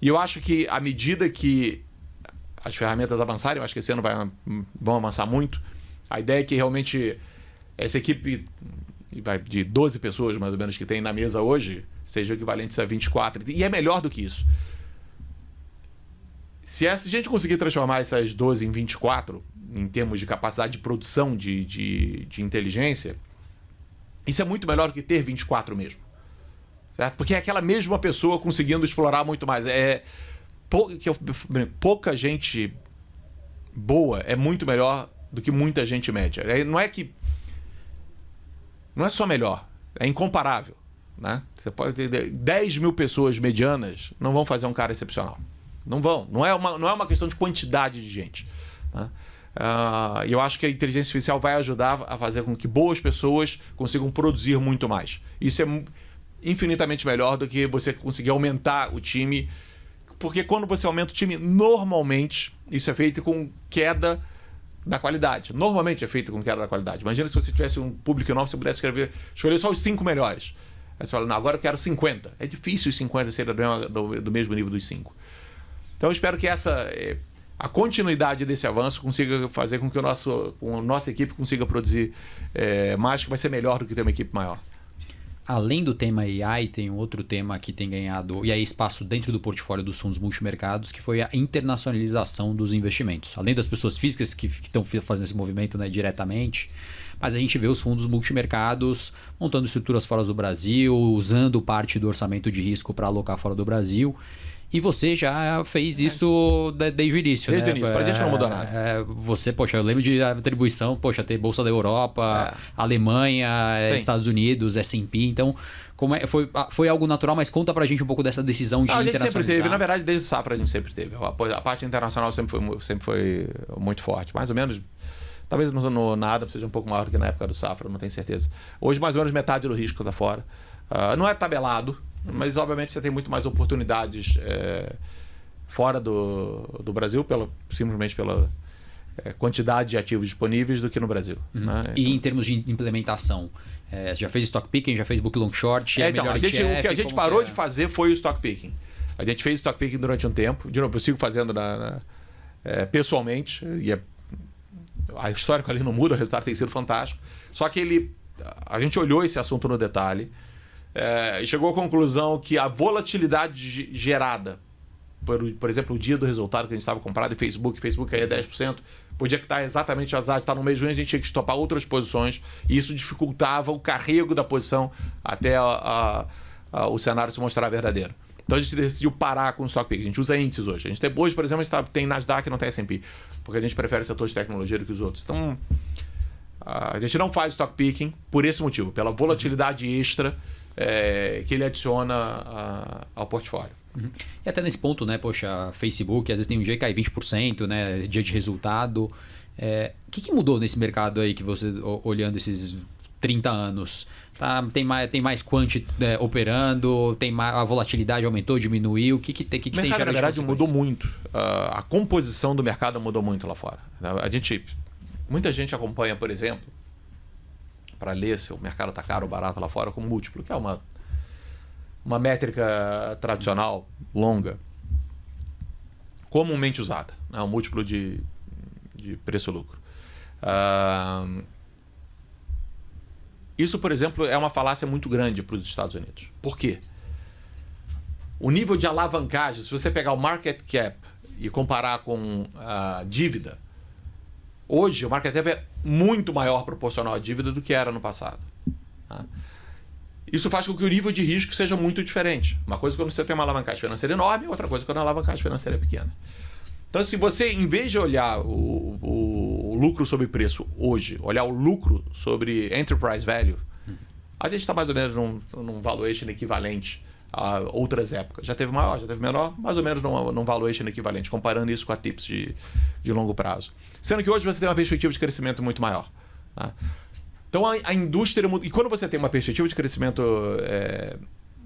S3: E eu acho que à medida que as ferramentas avançarem, eu acho que esse ano vão avançar muito, a ideia é que realmente essa equipe de 12 pessoas, mais ou menos, que tem na mesa hoje, seja equivalente a 24. E é melhor do que isso. Se a gente conseguir transformar essas 12 em 24, em termos de capacidade de produção de inteligência, isso é muito melhor do que ter 24 mesmo. Certo? Porque é aquela mesma pessoa conseguindo explorar muito mais. Pouca gente boa é muito melhor do que muita gente média. Não é só melhor, é incomparável, né? Você pode ter 10 mil pessoas medianas, não vão fazer um cara excepcional. Não vão. Não é uma questão de quantidade de gente, né? Eu acho que a inteligência artificial vai ajudar a fazer com que boas pessoas consigam produzir muito mais. Isso é infinitamente melhor do que você conseguir aumentar o time, porque quando você aumenta o time, normalmente isso é feito com queda da qualidade. Normalmente é feito com queda da qualidade. Imagina se você tivesse um público enorme, você pudesse escolher só os 5 melhores. Aí você fala, não, agora eu quero 50. É difícil os 50 serem do mesmo nível dos 5. Então eu espero que a continuidade desse avanço consiga fazer com que a nossa equipe consiga produzir mais, que vai ser melhor do que ter uma equipe maior.
S2: Além do tema AI, tem um outro tema que tem ganhado e aí espaço dentro do portfólio dos fundos multimercados, que foi a internacionalização dos investimentos. Além das pessoas físicas que estão fazendo esse movimento, né, diretamente, mas a gente vê os fundos multimercados montando estruturas fora do Brasil, usando parte do orçamento de risco para alocar fora do Brasil. E você já fez isso desde o início,
S3: desde
S2: né?
S3: o início, para a gente não mudou nada.
S2: Você, eu lembro de atribuição, ter Bolsa da Europa, Alemanha, Estados Unidos, S&P, então foi algo natural, mas conta pra gente um pouco dessa decisão de internacionalizar.
S3: A gente sempre teve, na verdade, desde o Safra a gente sempre teve. A parte internacional sempre foi muito forte, mais ou menos. Talvez na Adam seja um pouco maior do que na época do Safra, não tenho certeza. Hoje, mais ou menos metade do risco está fora. Não é tabelado, mas obviamente você tem muito mais oportunidades fora do Brasil, simplesmente pela quantidade de ativos disponíveis do que no Brasil. Né?
S2: E em termos de implementação, você já fez stock picking, já fez book long short?
S3: O que a gente parou de fazer foi o stock picking. A gente fez stock picking durante um tempo. De novo, eu sigo fazendo pessoalmente, e a história ali não muda, o resultado tem sido fantástico. Só que a gente olhou esse assunto no detalhe e chegou à conclusão que a volatilidade gerada por exemplo, o dia do resultado que a gente estava comprado em Facebook caía 10%, podia estar exatamente azar de estar no mês ruim, a gente tinha que estopar outras posições, e isso dificultava o carrego da posição até o cenário se mostrar verdadeiro. Então a gente decidiu parar com o stock pick. A gente usa índices hoje. Hoje, por exemplo, a gente tem Nasdaq e não tem S&P, porque a gente prefere o setor de tecnologia do que os outros. Então, a gente não faz stock picking por esse motivo, pela volatilidade extra que ele adiciona ao portfólio.
S2: Uhum. E até nesse ponto, né, poxa, Facebook, às vezes tem um dia que cai 20%, né, dia de resultado. O que mudou nesse mercado aí que você, olhando esses 30 anos? Tá, tem mais quant operando, a volatilidade aumentou, diminuiu? O que você enxerga?
S3: O mercado, na verdade, mudou muito. A composição do mercado mudou muito lá fora. Muita gente acompanha, por exemplo, para ler se o mercado está caro ou barato lá fora, como múltiplo, que é uma métrica tradicional, longa, comumente usada, né? Um múltiplo de preço-lucro. Isso, por exemplo, é uma falácia muito grande para os Estados Unidos. Por quê? O nível de alavancagem, se você pegar o market cap e comparar com a dívida, hoje o market cap é muito maior proporcional à dívida do que era no passado. Tá? Isso faz com que o nível de risco seja muito diferente. Uma coisa é quando você tem uma alavancagem financeira enorme, outra coisa é quando a alavancagem financeira é pequena. Então, se você, em vez de olhar o lucro sobre preço hoje, olhar o lucro sobre enterprise value, a gente está mais ou menos num valuation equivalente a outras épocas. Já teve maior, já teve menor, mais ou menos num valuation equivalente, comparando isso com a TIPS de longo prazo. Sendo que hoje você tem uma perspectiva de crescimento muito maior. Tá? Então a indústria muda. E quando você tem uma perspectiva de crescimento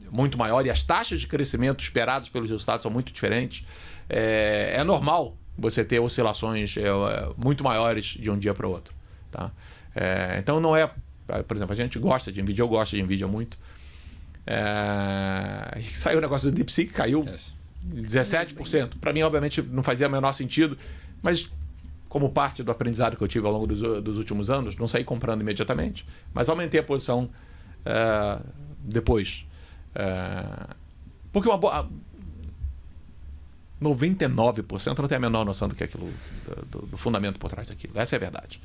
S3: muito maior e as taxas de crescimento esperadas pelos resultados são muito diferentes, é normal você ter oscilações muito maiores de um dia para o outro. Tá? Então não é. Por exemplo, a gente gosta de NVIDIA, eu gosto de NVIDIA muito. Saiu o negócio do DeepSeek, caiu 17%. Para mim, obviamente, não fazia o menor sentido, mas como parte do aprendizado que eu tive ao longo dos últimos anos, não saí comprando imediatamente, mas aumentei a posição depois. Porque 99% não tem a menor noção do que é aquilo, do fundamento por trás daquilo. Essa é a verdade.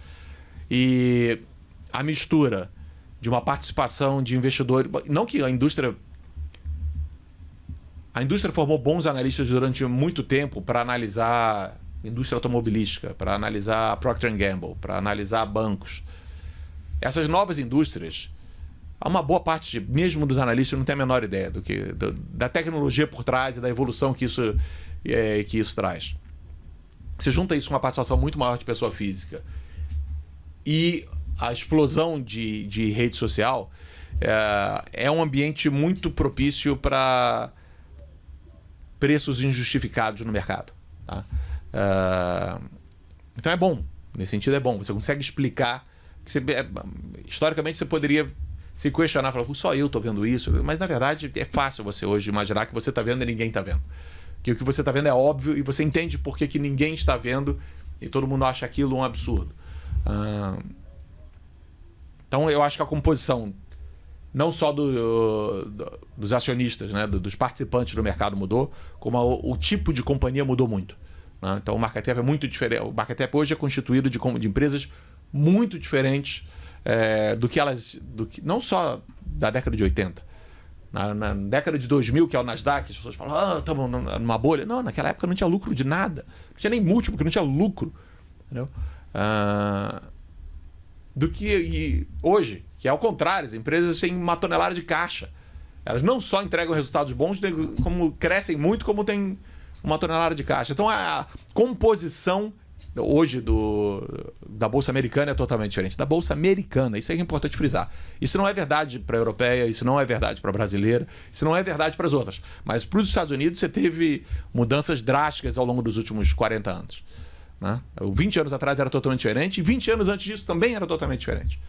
S3: E a mistura de uma participação de investidor, não que a indústria formou bons analistas durante muito tempo para analisar indústria automobilística, para analisar Procter & Gamble, para analisar bancos. Essas novas indústrias, há uma boa parte, mesmo dos analistas, não tem a menor ideia da tecnologia por trás e da evolução que isso traz. Você junta isso com uma participação muito maior de pessoa física e a explosão de rede social, é um ambiente muito propício para preços injustificados no mercado. Tá? Então é bom, nesse sentido é bom. Você consegue explicar. Historicamente você poderia se questionar, falar, só eu estou vendo isso, mas na verdade é fácil você hoje imaginar que você está vendo e ninguém está vendo. Que o que você está vendo é óbvio e você entende por que ninguém está vendo e todo mundo acha aquilo um absurdo. Então eu acho que a composição não só dos acionistas, né, dos participantes do mercado mudou, como o tipo de companhia mudou muito. Né? Então o market cap é muito diferente. O market cap hoje é constituído de empresas muito diferentes não só da década de 80. Na década de 2000, que é o Nasdaq, as pessoas falam, estamos numa bolha. Não, naquela época não tinha lucro de nada. Não tinha nem múltiplo, porque não tinha lucro. Entendeu? Do que hoje, que é ao contrário, as empresas têm uma tonelada de caixa. Elas não só entregam resultados bons, como crescem muito, como tem uma tonelada de caixa. Então a composição hoje da Bolsa Americana é totalmente diferente. Da Bolsa Americana, isso é importante frisar. Isso não é verdade para a europeia, isso não é verdade para a brasileira, isso não é verdade para as outras. Mas para os Estados Unidos você teve mudanças drásticas ao longo dos últimos 40 anos. Né? 20 anos atrás era totalmente diferente e 20 anos antes disso também era totalmente diferente.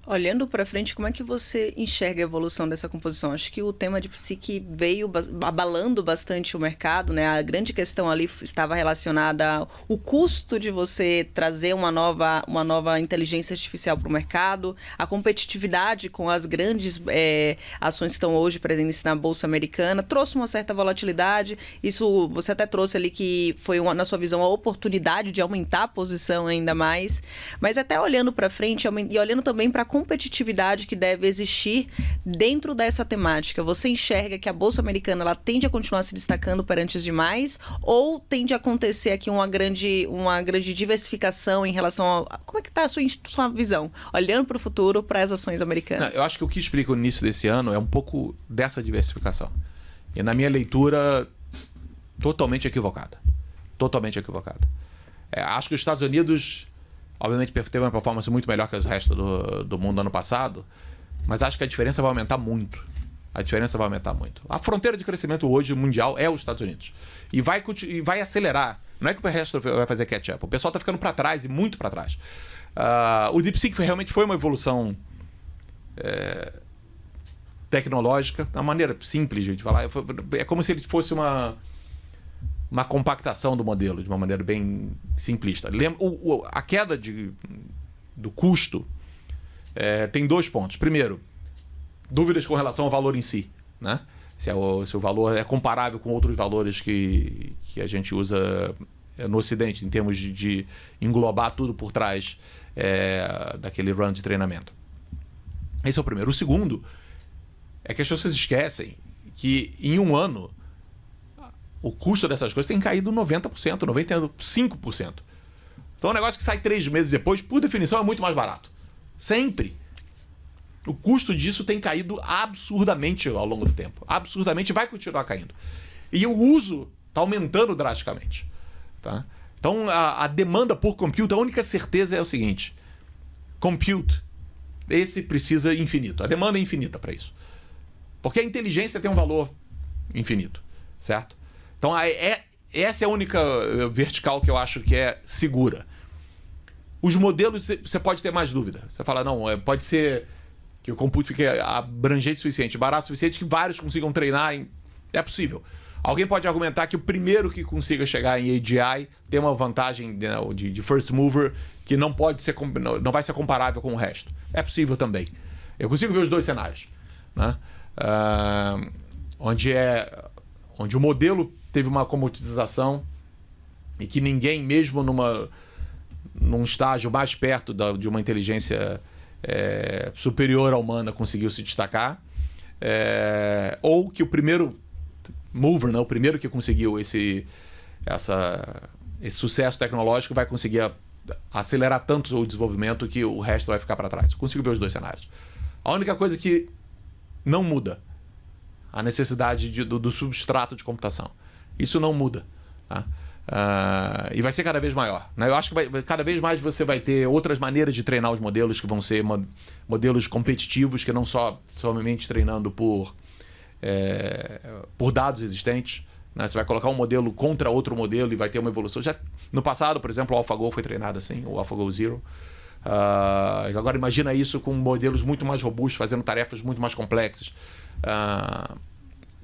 S1: Olhando para frente, como é que você enxerga a evolução dessa composição? Acho que o tema de psique veio abalando bastante o mercado, né? A grande questão ali estava relacionada ao custo de você trazer uma nova inteligência artificial para o mercado, a competitividade com as grandes ações que estão hoje presentes na Bolsa Americana, trouxe uma certa volatilidade. Isso você até trouxe ali que foi, na sua visão, a oportunidade de aumentar a posição ainda mais. Mas até olhando para frente e olhando também para a competitividade que deve existir dentro dessa temática, você enxerga que a Bolsa Americana ela tende a continuar se destacando perante os demais ou tende a acontecer aqui uma grande diversificação em relação a... Como é que está a sua visão, olhando para o futuro, para as ações americanas?
S3: Eu acho que o que explica o início desse ano é um pouco dessa diversificação. E na minha leitura, totalmente equivocada. Totalmente equivocada. Acho que os Estados Unidos... Obviamente teve uma performance muito melhor que o resto do mundo ano passado, mas acho que a diferença vai aumentar muito. A diferença vai aumentar muito. A fronteira de crescimento hoje mundial é os Estados Unidos. E vai acelerar. Não é que o resto vai fazer catch-up. O pessoal está ficando para trás e muito para trás. O DeepSeek realmente foi uma evolução tecnológica, de uma maneira simples de falar. É como se ele fosse uma compactação do modelo, de uma maneira bem simplista. A queda do custo tem 2 pontos. Primeiro, dúvidas com relação ao valor em si, né? Se o valor é comparável com outros valores que a gente usa no Ocidente, em termos de englobar tudo por trás daquele run de treinamento. Esse é o primeiro. O segundo é que as pessoas esquecem que em um ano o custo dessas coisas tem caído 90%, 95%. Então é um negócio que sai 3 meses depois, por definição, é muito mais barato. Sempre. O custo disso tem caído absurdamente ao longo do tempo. Absurdamente, vai continuar caindo. E o uso está aumentando drasticamente. Tá? Então a demanda por compute, a única certeza é o seguinte: compute, esse precisa infinito. A demanda é infinita para isso. Porque a inteligência tem um valor infinito, certo? Então, essa é a única vertical que eu acho que é segura. Os modelos, você pode ter mais dúvida. Você fala, não, pode ser que o compute fique abrangente o suficiente, barato o suficiente, que vários consigam treinar. É possível. Alguém pode argumentar que o primeiro que consiga chegar em AGI tem uma vantagem de first mover que não vai ser comparável com o resto. É possível também. Eu consigo ver os 2 cenários, né? Onde o modelo teve uma comoditização e que ninguém, mesmo num estágio mais perto de uma inteligência superior à humana, conseguiu se destacar, ou que o primeiro mover, né, o primeiro que conseguiu esse sucesso tecnológico vai conseguir acelerar tanto o desenvolvimento que o resto vai ficar para trás. Eu consigo ver os 2 cenários. A única coisa que não muda, a necessidade do substrato de computação. Isso não muda. Tá? E vai ser cada vez maior. Né? Eu acho que cada vez mais você vai ter outras maneiras de treinar os modelos, que vão ser modelos competitivos, que não somente treinando por dados existentes. Né? Você vai colocar um modelo contra outro modelo e vai ter uma evolução. Já no passado, por exemplo, o AlphaGo foi treinado assim, o AlphaGo Zero. Agora imagina isso com modelos muito mais robustos, fazendo tarefas muito mais complexas.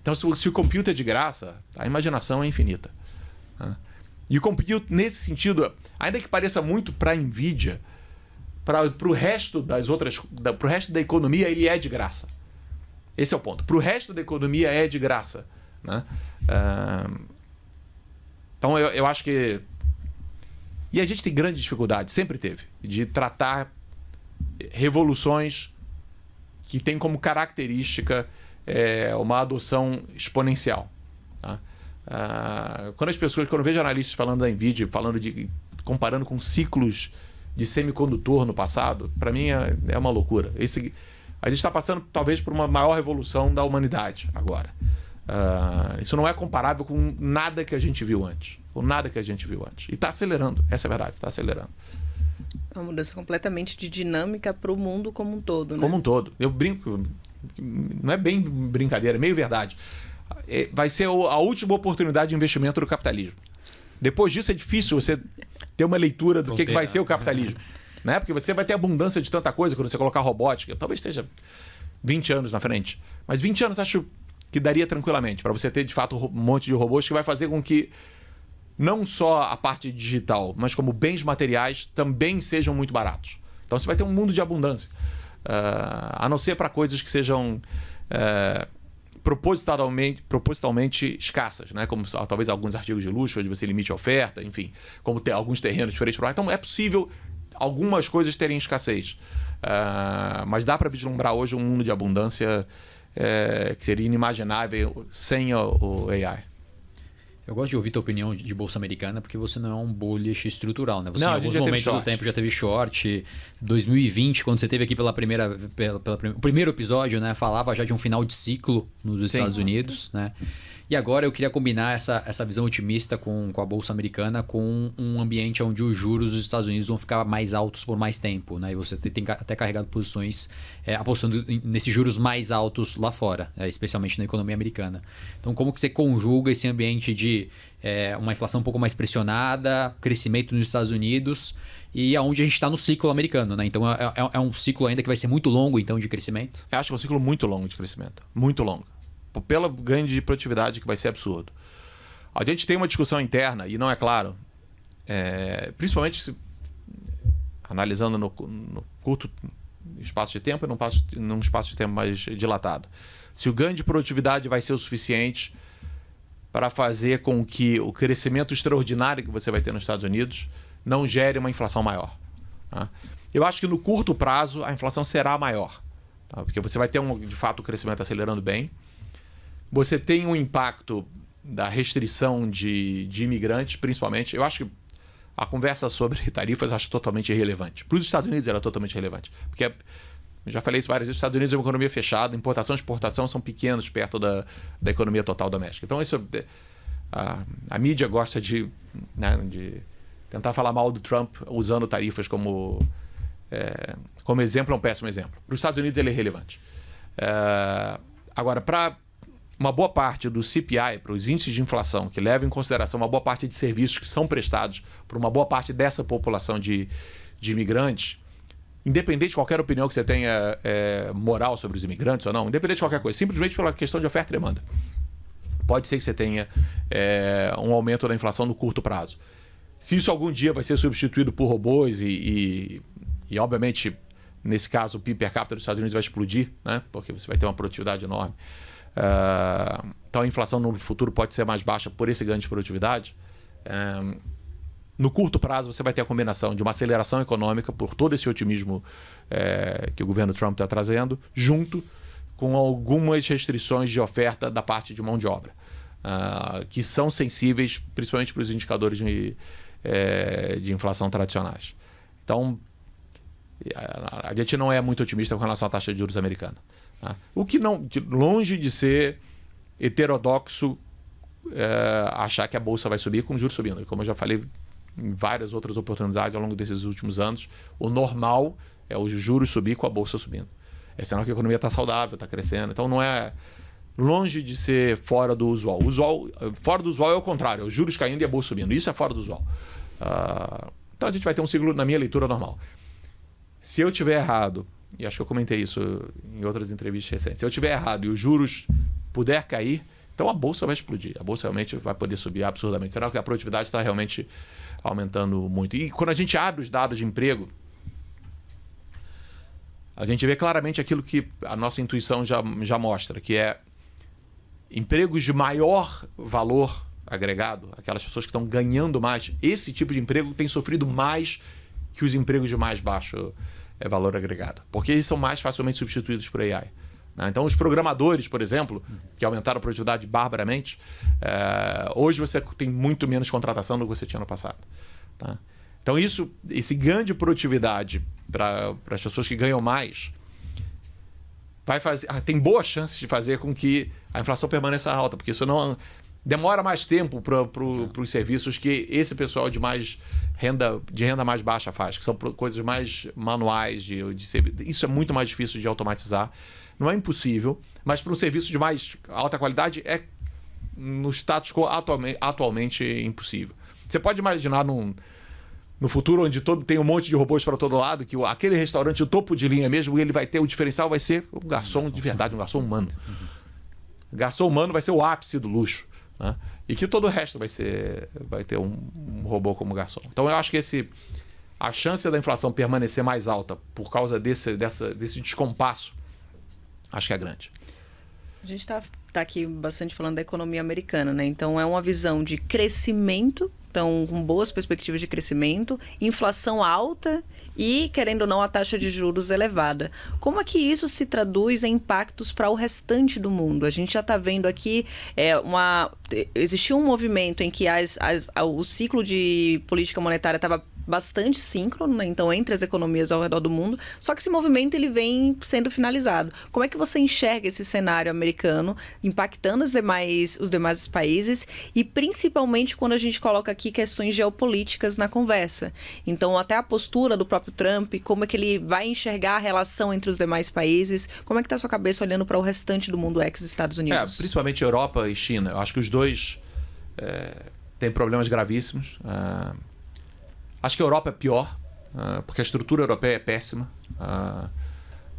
S3: Então, se o compute é de graça, a imaginação é infinita. E o compute, nesse sentido, ainda que pareça muito para a NVIDIA, para o resto para o resto da economia, ele é de graça. Esse é o ponto. Para o resto da economia é de graça. Né? Então, eu acho que... E a gente tem grande dificuldade, sempre teve, de tratar revoluções que têm como característica uma adoção exponencial. Tá? Quando eu vejo analistas falando da NVIDIA, comparando com ciclos de semicondutor no passado, para mim é uma loucura. A gente está passando talvez por uma maior revolução da humanidade agora. Isso não é comparável com nada que a gente viu antes. E está acelerando, essa é a verdade, está acelerando.
S1: É uma mudança completamente de dinâmica para o mundo como um todo, né?
S3: Como um todo. Eu brinco, não é bem brincadeira, é meio verdade. Vai ser a última oportunidade de investimento do capitalismo. Depois disso é difícil você ter uma leitura do que vai ser o capitalismo. né? Porque você vai ter abundância de tanta coisa quando você colocar robótica. Talvez esteja 20 anos na frente. Mas 20 anos acho que daria tranquilamente para você ter, de fato, um monte de robôs que vai fazer com que não só a parte digital, mas como bens materiais também sejam muito baratos. Então você vai ter um mundo de abundância. A não ser para coisas que sejam propositalmente escassas, né? Como talvez alguns artigos de luxo, onde você limite a oferta, enfim, como ter alguns terrenos diferentes para lá. Então é possível algumas coisas terem escassez. Mas dá para vislumbrar hoje um mundo de abundância que seria inimaginável sem o AI.
S2: Eu gosto de ouvir tua opinião de Bolsa Americana, porque você não é um bullish estrutural, né? Você
S3: não,
S2: em alguns momentos do tempo já teve short. 2020, quando você teve aqui pelo primeiro episódio, né? Falava já de um final de ciclo nos Estados Unidos, né? E agora eu queria combinar essa visão otimista com a Bolsa Americana com um ambiente onde os juros dos Estados Unidos vão ficar mais altos por mais tempo, né? E você tem até carregado posições apostando nesses juros mais altos lá fora, especialmente na economia americana. Então, como que você conjuga esse ambiente de uma inflação um pouco mais pressionada, crescimento nos Estados Unidos e aonde a gente está no ciclo americano, né? Então, é um ciclo ainda que vai ser muito longo, então, de crescimento?
S3: Eu acho que é um ciclo muito longo de crescimento. Muito longo. Pelo ganho de produtividade que vai ser absurdo. A gente tem uma discussão interna, e não é claro, principalmente analisando no curto espaço de tempo e num espaço de tempo mais dilatado. Se o ganho de produtividade vai ser o suficiente para fazer com que o crescimento extraordinário que você vai ter nos Estados Unidos não gere uma inflação maior. Tá? Eu acho que no curto prazo a inflação será maior, tá? Porque você vai ter, de fato, o crescimento acelerando bem. Você tem um impacto da restrição de imigrantes, principalmente. Eu acho que a conversa sobre tarifas eu acho totalmente irrelevante. Para os Estados Unidos ela é totalmente relevante. Porque, eu já falei isso várias vezes, os Estados Unidos é uma economia fechada, importação e exportação são pequenos perto da economia total doméstica. Então, isso, a mídia gosta de tentar falar mal do Trump usando tarifas como exemplo, é um péssimo exemplo. Para os Estados Unidos ele é relevante. Agora, para uma boa parte do CPI, para os índices de inflação, que levam em consideração uma boa parte de serviços que são prestados por uma boa parte dessa população de imigrantes, independente de qualquer opinião que você tenha moral sobre os imigrantes ou não, independente de qualquer coisa, simplesmente pela questão de oferta e demanda, pode ser que você tenha um aumento da inflação no curto prazo. Se isso algum dia vai ser substituído por robôs e obviamente, nesse caso, o PIB per capita dos Estados Unidos vai explodir, né? Porque você vai ter uma produtividade enorme. Então a inflação no futuro pode ser mais baixa por esse ganho de produtividade. No curto prazo você vai ter a combinação de uma aceleração econômica por todo esse otimismo que o governo Trump está trazendo, junto com algumas restrições de oferta da parte de mão de obra, que são sensíveis principalmente para os indicadores de inflação tradicionais. Então a gente não é muito otimista com relação à taxa de juros americana. O que não, longe de ser heterodoxo achar que a bolsa vai subir com os juros subindo. E como eu já falei em várias outras oportunidades ao longo desses últimos anos, o normal é os juros subir com a bolsa subindo. É sinal que a economia está saudável, está crescendo. Então não é longe de ser fora do usual. Fora do usual é o contrário, é os juros caindo e a bolsa subindo. Isso é fora do usual. Então a gente vai ter um ciclo, na minha leitura, normal. Se eu tiver errado, e acho que eu comentei isso em outras entrevistas recentes, se eu tiver errado e os juros puder cair, então a bolsa vai explodir. A bolsa realmente vai poder subir absurdamente. Será que a produtividade está realmente aumentando muito? E quando a gente abre os dados de emprego, a gente vê claramente aquilo que a nossa intuição já mostra, que é empregos de maior valor agregado, aquelas pessoas que estão ganhando mais. Esse tipo de emprego tem sofrido mais que os empregos de mais baixo valor agregado, porque eles são mais facilmente substituídos por AI. Então, os programadores, por exemplo, que aumentaram a produtividade barbaramente, hoje você tem muito menos contratação do que você tinha no passado. Tá? Então, esse ganho de produtividade para as pessoas que ganham mais tem boas chances de fazer com que a inflação permaneça alta, porque isso não demora mais tempo para os serviços que esse pessoal de renda mais baixa faz, que são coisas mais manuais de serviço. Isso é muito mais difícil de automatizar. Não é impossível, mas para um serviço de mais alta qualidade é, no status quo, atualmente impossível. Você pode imaginar no futuro, onde tem um monte de robôs para todo lado, que aquele restaurante, o topo de linha mesmo, ele vai ter, o diferencial vai ser um garçom de verdade, um garçom humano. O garçom humano vai ser o ápice do luxo, né? E que todo o resto vai ter um robô como garçom. Então eu acho que a chance da inflação permanecer mais alta por causa desse descompasso, acho que é grande.
S1: A gente está aqui bastante falando da economia americana, né? Então é uma visão de crescimento, então com boas perspectivas de crescimento, inflação alta e, querendo ou não, a taxa de juros elevada. Como é que isso se traduz em impactos para o restante do mundo? A gente já está vendo aqui existiu um movimento em que o ciclo de política monetária estava bastante síncrono, né? Então, entre as economias ao redor do mundo, só que esse movimento ele vem sendo finalizado. Como é que você enxerga esse cenário americano impactando os demais países e principalmente quando a gente coloca aqui questões geopolíticas na conversa? Então, até a postura do próprio Trump, como é que ele vai enxergar a relação entre os demais países? Como é que está a sua cabeça olhando para o restante do mundo ex-Estados Unidos?
S3: Principalmente Europa e China. Eu acho que os dois têm problemas gravíssimos. Acho que a Europa é pior, porque a estrutura europeia é péssima.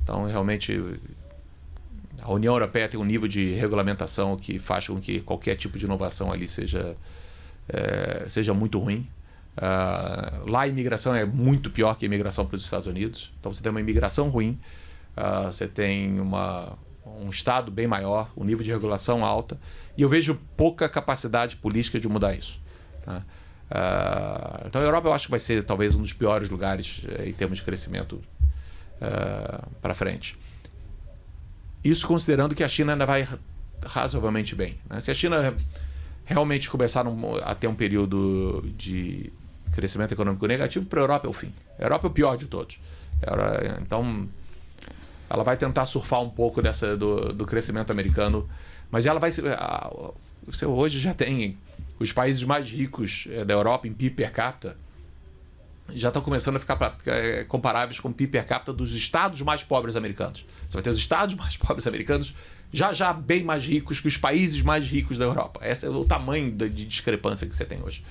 S3: Então, realmente, a União Europeia tem um nível de regulamentação que faz com que qualquer tipo de inovação ali seja muito ruim. Lá a imigração é muito pior que a imigração para os Estados Unidos. Então, você tem uma imigração ruim, você tem um Estado bem maior, um nível de regulação alta, e eu vejo pouca capacidade política de mudar isso. Então a Europa eu acho que vai ser talvez um dos piores lugares em termos de crescimento para frente. Isso considerando que a China ainda vai razoavelmente bem, né? Se a China realmente começar a ter um período de crescimento econômico negativo, para a Europa é o fim. A Europa é o pior de todos. Então ela vai tentar surfar um pouco do crescimento americano, mas ela vai você hoje já tem os países mais ricos da Europa em PIB per capita já estão começando a ficar comparáveis com o PIB per capita dos estados mais pobres americanos. Você vai ter os estados mais pobres americanos já bem mais ricos que os países mais ricos da Europa. Esse é o tamanho de discrepância que você tem hoje.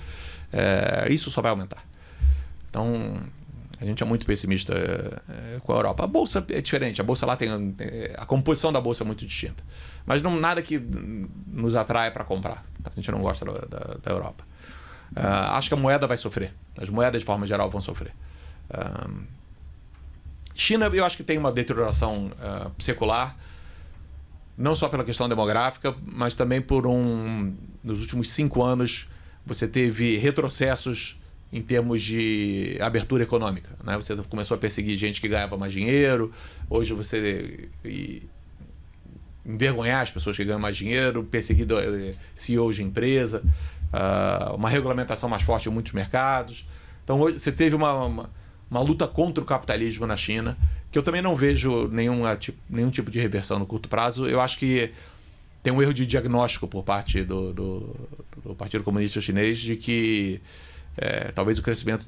S3: Isso só vai aumentar. Então, a gente é muito pessimista com a Europa. A Bolsa é diferente. A Bolsa lá a composição da Bolsa é muito distinta. Mas nada que nos atraia para comprar. A gente não gosta da Europa. Acho que a moeda vai sofrer. As moedas, de forma geral, vão sofrer. China, eu acho que tem uma deterioração secular, não só pela questão demográfica, mas também nos últimos 5 anos, você teve retrocessos em termos de abertura econômica, né? Você começou a perseguir gente que ganhava mais dinheiro. Hoje você envergonhar as pessoas que ganham mais dinheiro, perseguir CEOs de empresa, uma regulamentação mais forte em muitos mercados. Então hoje você teve uma luta contra o capitalismo na China, que eu também não vejo nenhum tipo de reversão no curto prazo. Eu acho que tem um erro de diagnóstico por parte do Partido Comunista Chinês de que talvez o crescimento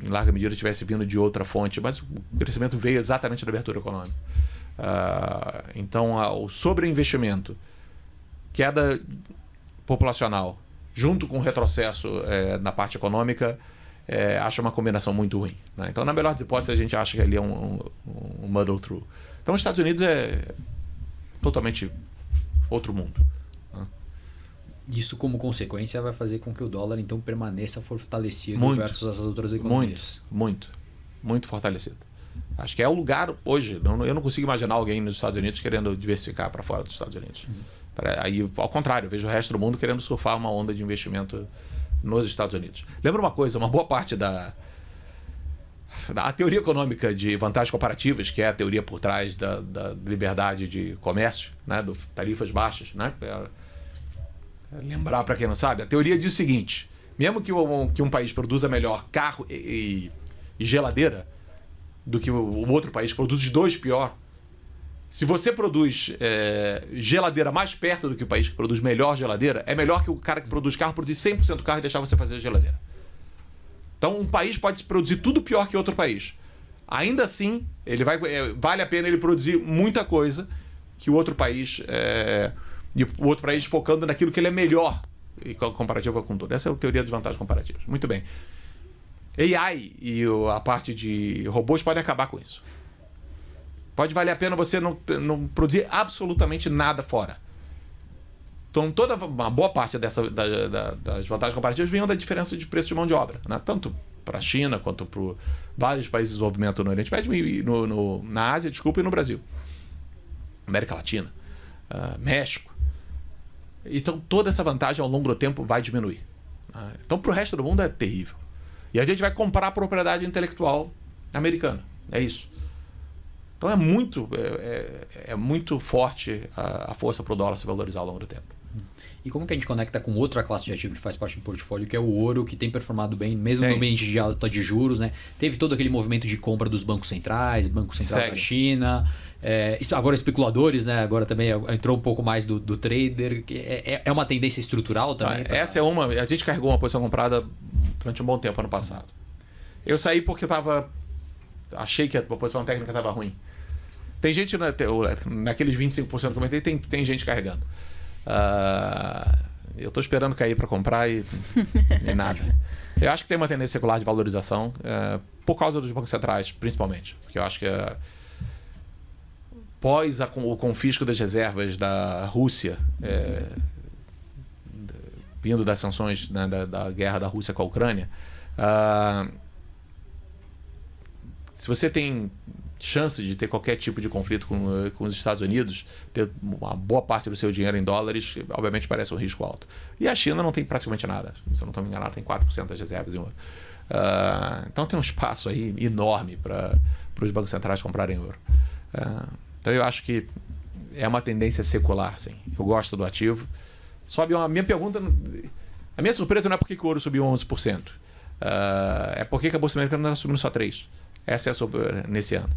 S3: em larga medida tivesse vindo de outra fonte, mas o crescimento veio exatamente da abertura econômica. Então o sobreinvestimento, queda populacional, junto com o retrocesso na parte econômica, acho uma combinação muito ruim, né? Então, na melhor das hipóteses, a gente acha que ali é um muddle through. Então, os Estados Unidos é totalmente outro mundo, né?
S2: Isso, como consequência, vai fazer com que o dólar, então, permaneça fortalecido versus as outras economias. Muito fortalecido. Acho que é o lugar hoje. Eu não consigo imaginar alguém nos Estados Unidos querendo diversificar para fora dos Estados Unidos. Aí, ao contrário, eu vejo o resto do mundo querendo surfar uma onda de investimento nos Estados Unidos. Lembra uma coisa, uma boa parte da teoria econômica de vantagens comparativas, que é a teoria por trás da liberdade de comércio, né, do tarifas baixas, né? Lembrar para quem não sabe, a teoria diz o seguinte: mesmo que um país produza melhor carro e geladeira do que o outro país produz os dois pior, se você produz geladeira mais perto do que o país que produz melhor geladeira, é melhor que o cara que produz carro produzir 100% do carro e deixar você fazer a geladeira. Então, um país pode produzir tudo pior que outro país. Ainda assim, vale a pena ele produzir muita coisa que o outro país... e o outro país focando naquilo que ele é melhor, comparativa com tudo. Essa é a teoria de vantagens comparativas. Muito bem.
S3: AI e a parte de robôs podem acabar com isso. Pode valer a pena você não produzir absolutamente nada fora. Então, uma boa parte das vantagens comparativas vem da diferença de preço de mão de obra, né? Tanto para a China quanto para vários países de desenvolvimento no Oriente Médio e na Ásia, e no Brasil. América Latina, México. Então, toda essa vantagem ao longo do tempo vai diminuir. Então, para o resto do mundo é terrível. E a gente vai comprar a propriedade intelectual americana. É isso. Então, é muito forte a força para o dólar se valorizar ao longo do tempo.
S2: E como que a gente conecta com outra classe de ativo que faz parte do portfólio, que é o ouro, que tem performado bem, mesmo no ambiente de alta de juros, né? Teve todo aquele movimento de compra dos bancos centrais, Banco Central da China, agora especuladores, né? Agora também entrou um pouco mais do trader. É uma tendência estrutural também?
S3: Essa a gente carregou uma posição comprada durante um bom tempo ano passado. Eu saí porque achei que a posição técnica estava ruim. Tem gente, naqueles 25% que eu comentei, tem gente carregando. Eu estou esperando cair para comprar e nada. Eu acho que tem uma tendência secular de valorização por causa dos bancos centrais, principalmente. Porque eu acho que após o confisco das reservas da Rússia, vindo das sanções, né, da guerra da Rússia com a Ucrânia, se você tem chance de ter qualquer tipo de conflito com os Estados Unidos, ter uma boa parte do seu dinheiro em dólares, obviamente parece um risco alto. E a China não tem praticamente nada. Se eu não estou me enganado, tem 4% das reservas em ouro. Então tem um espaço aí enorme para os bancos centrais comprarem ouro. Então eu acho que é uma tendência secular, sim. Eu gosto do ativo. A minha surpresa não é porque o ouro subiu 11%. É porque a Bolsa Americana está subindo só 3%. Essa é nesse ano.